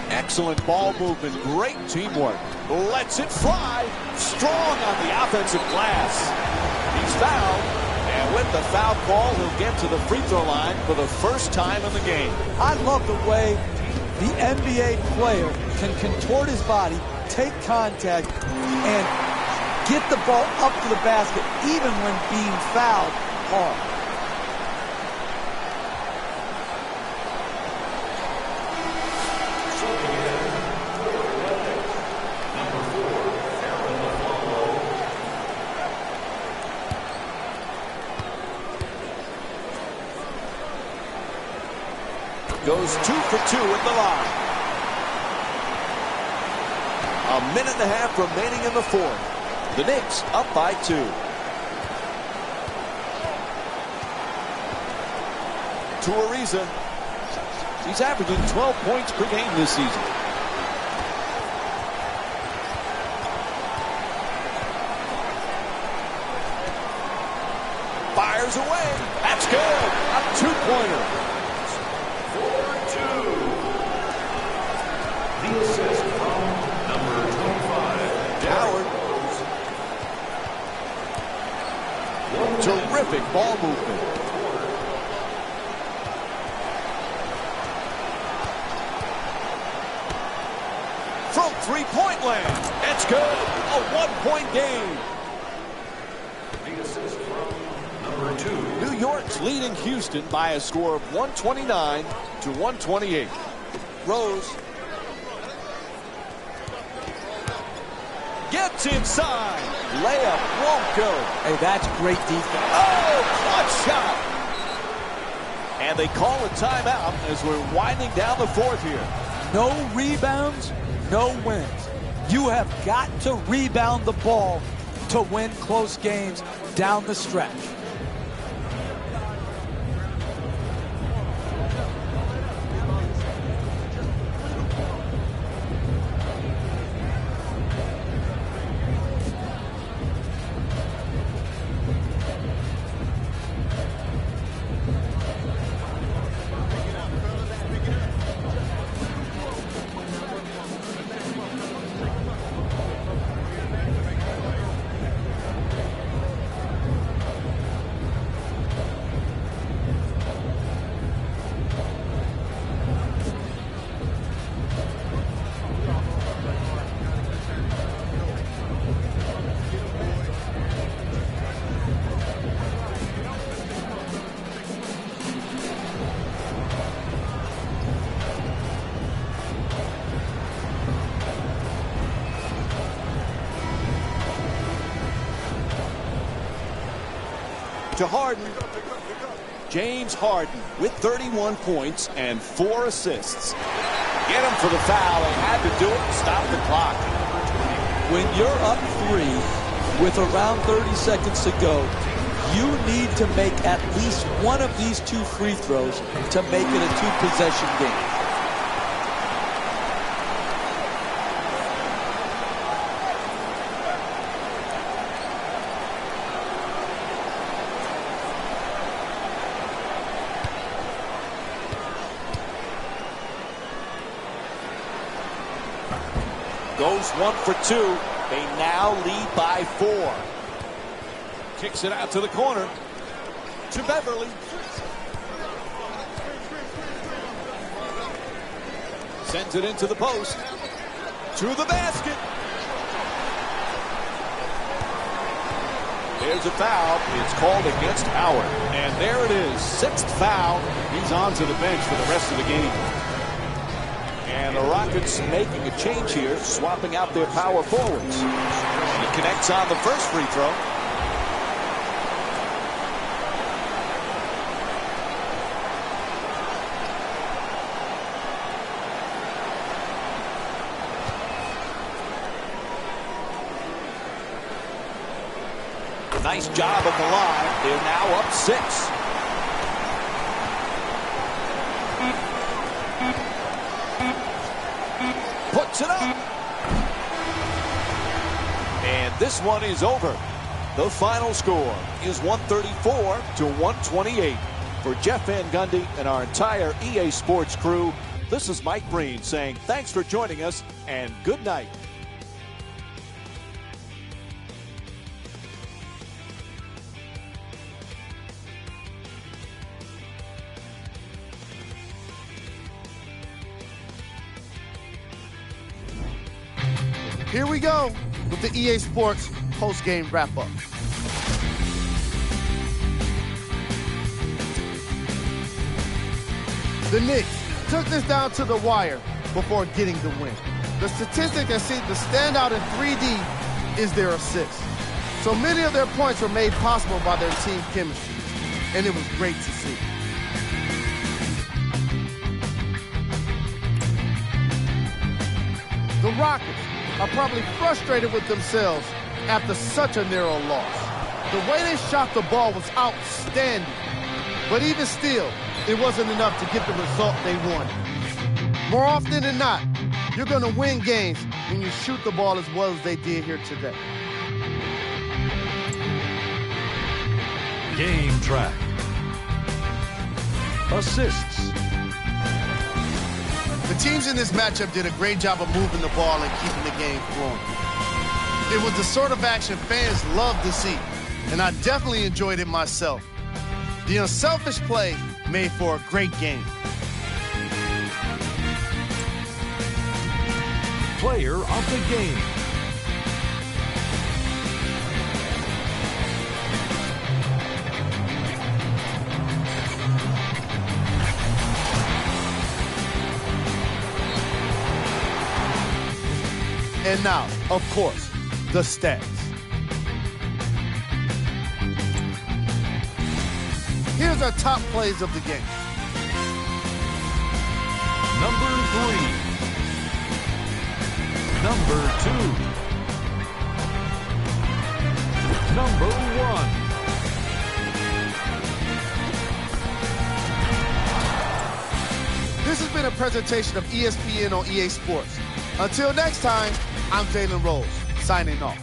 Excellent ball movement. Great teamwork. Lets it fly. Strong on the offensive glass. He's fouled. And with the foul call, he'll get to the free throw line for the first time in the game. I love the way the NBA player can contort his body, take contact, and get the ball up to the basket even when being fouled hard. Goes 2 for 2 at the line. A minute and a half remaining in the fourth. The Knicks up by 2. To Ariza. He's averaging 12 points per game this season. Fires away. That's good. A two-pointer. The assist from number 25, Howard. Terrific ball movement. From three-point land. It's good. A one-point game. The assist from number 2. New York's leading Houston by a score of 129 to 128. Rose. Gets inside. Layup won't go. Hey, that's great defense. Oh, clutch shot. And they call a timeout as we're winding down the fourth here. No rebounds, no wins. You have got to rebound the ball to win close games down the stretch. To Harden. James Harden with 31 points and 4 assists. Get him for the foul. They had to do it to stop the clock. When you're up 3 with around 30 seconds to go, you need to make at least one of these 2 free throws to make it a 2-possession game. Goes 1 for 2. They now lead by 4. Kicks it out to the corner. To Beverly. Sends it into the post. To the basket. There's a foul. It's called against Howard. And there it is, 6th foul. He's on to the bench for the rest of the game. And the Rockets making a change here, swapping out their power forwards. And he connects on the first free throw. Nice job at the line. They're now up 6. Puts it up. And this one is over. The final score is 134 to 128. For Jeff Van Gundy and our entire EA Sports crew, this is Mike Breen saying thanks for joining us and good night. Here we go with the EA Sports post-game wrap-up. The Knicks took this down to the wire before getting the win. The statistic that seemed to stand out in 3D is their assists. So many of their points were made possible by their team chemistry, and it was great to see. The Rockets are probably frustrated with themselves after such a narrow loss. The way they shot the ball was outstanding, but even still, it wasn't enough to get the result they wanted. More often than not, you're going to win games when you shoot the ball as well as they did here today. Game track. Assists. The teams in this matchup did a great job of moving the ball and keeping the game flowing. It was the sort of action fans love to see, and I definitely enjoyed it myself. The unselfish play made for a great game. Player of the game. And now, of course, the stats. Here's our top plays of the game. Number 3. Number 2. Number 1. This has been a presentation of ESPN on EA Sports. Until next time, I'm Jalen Rose, signing off.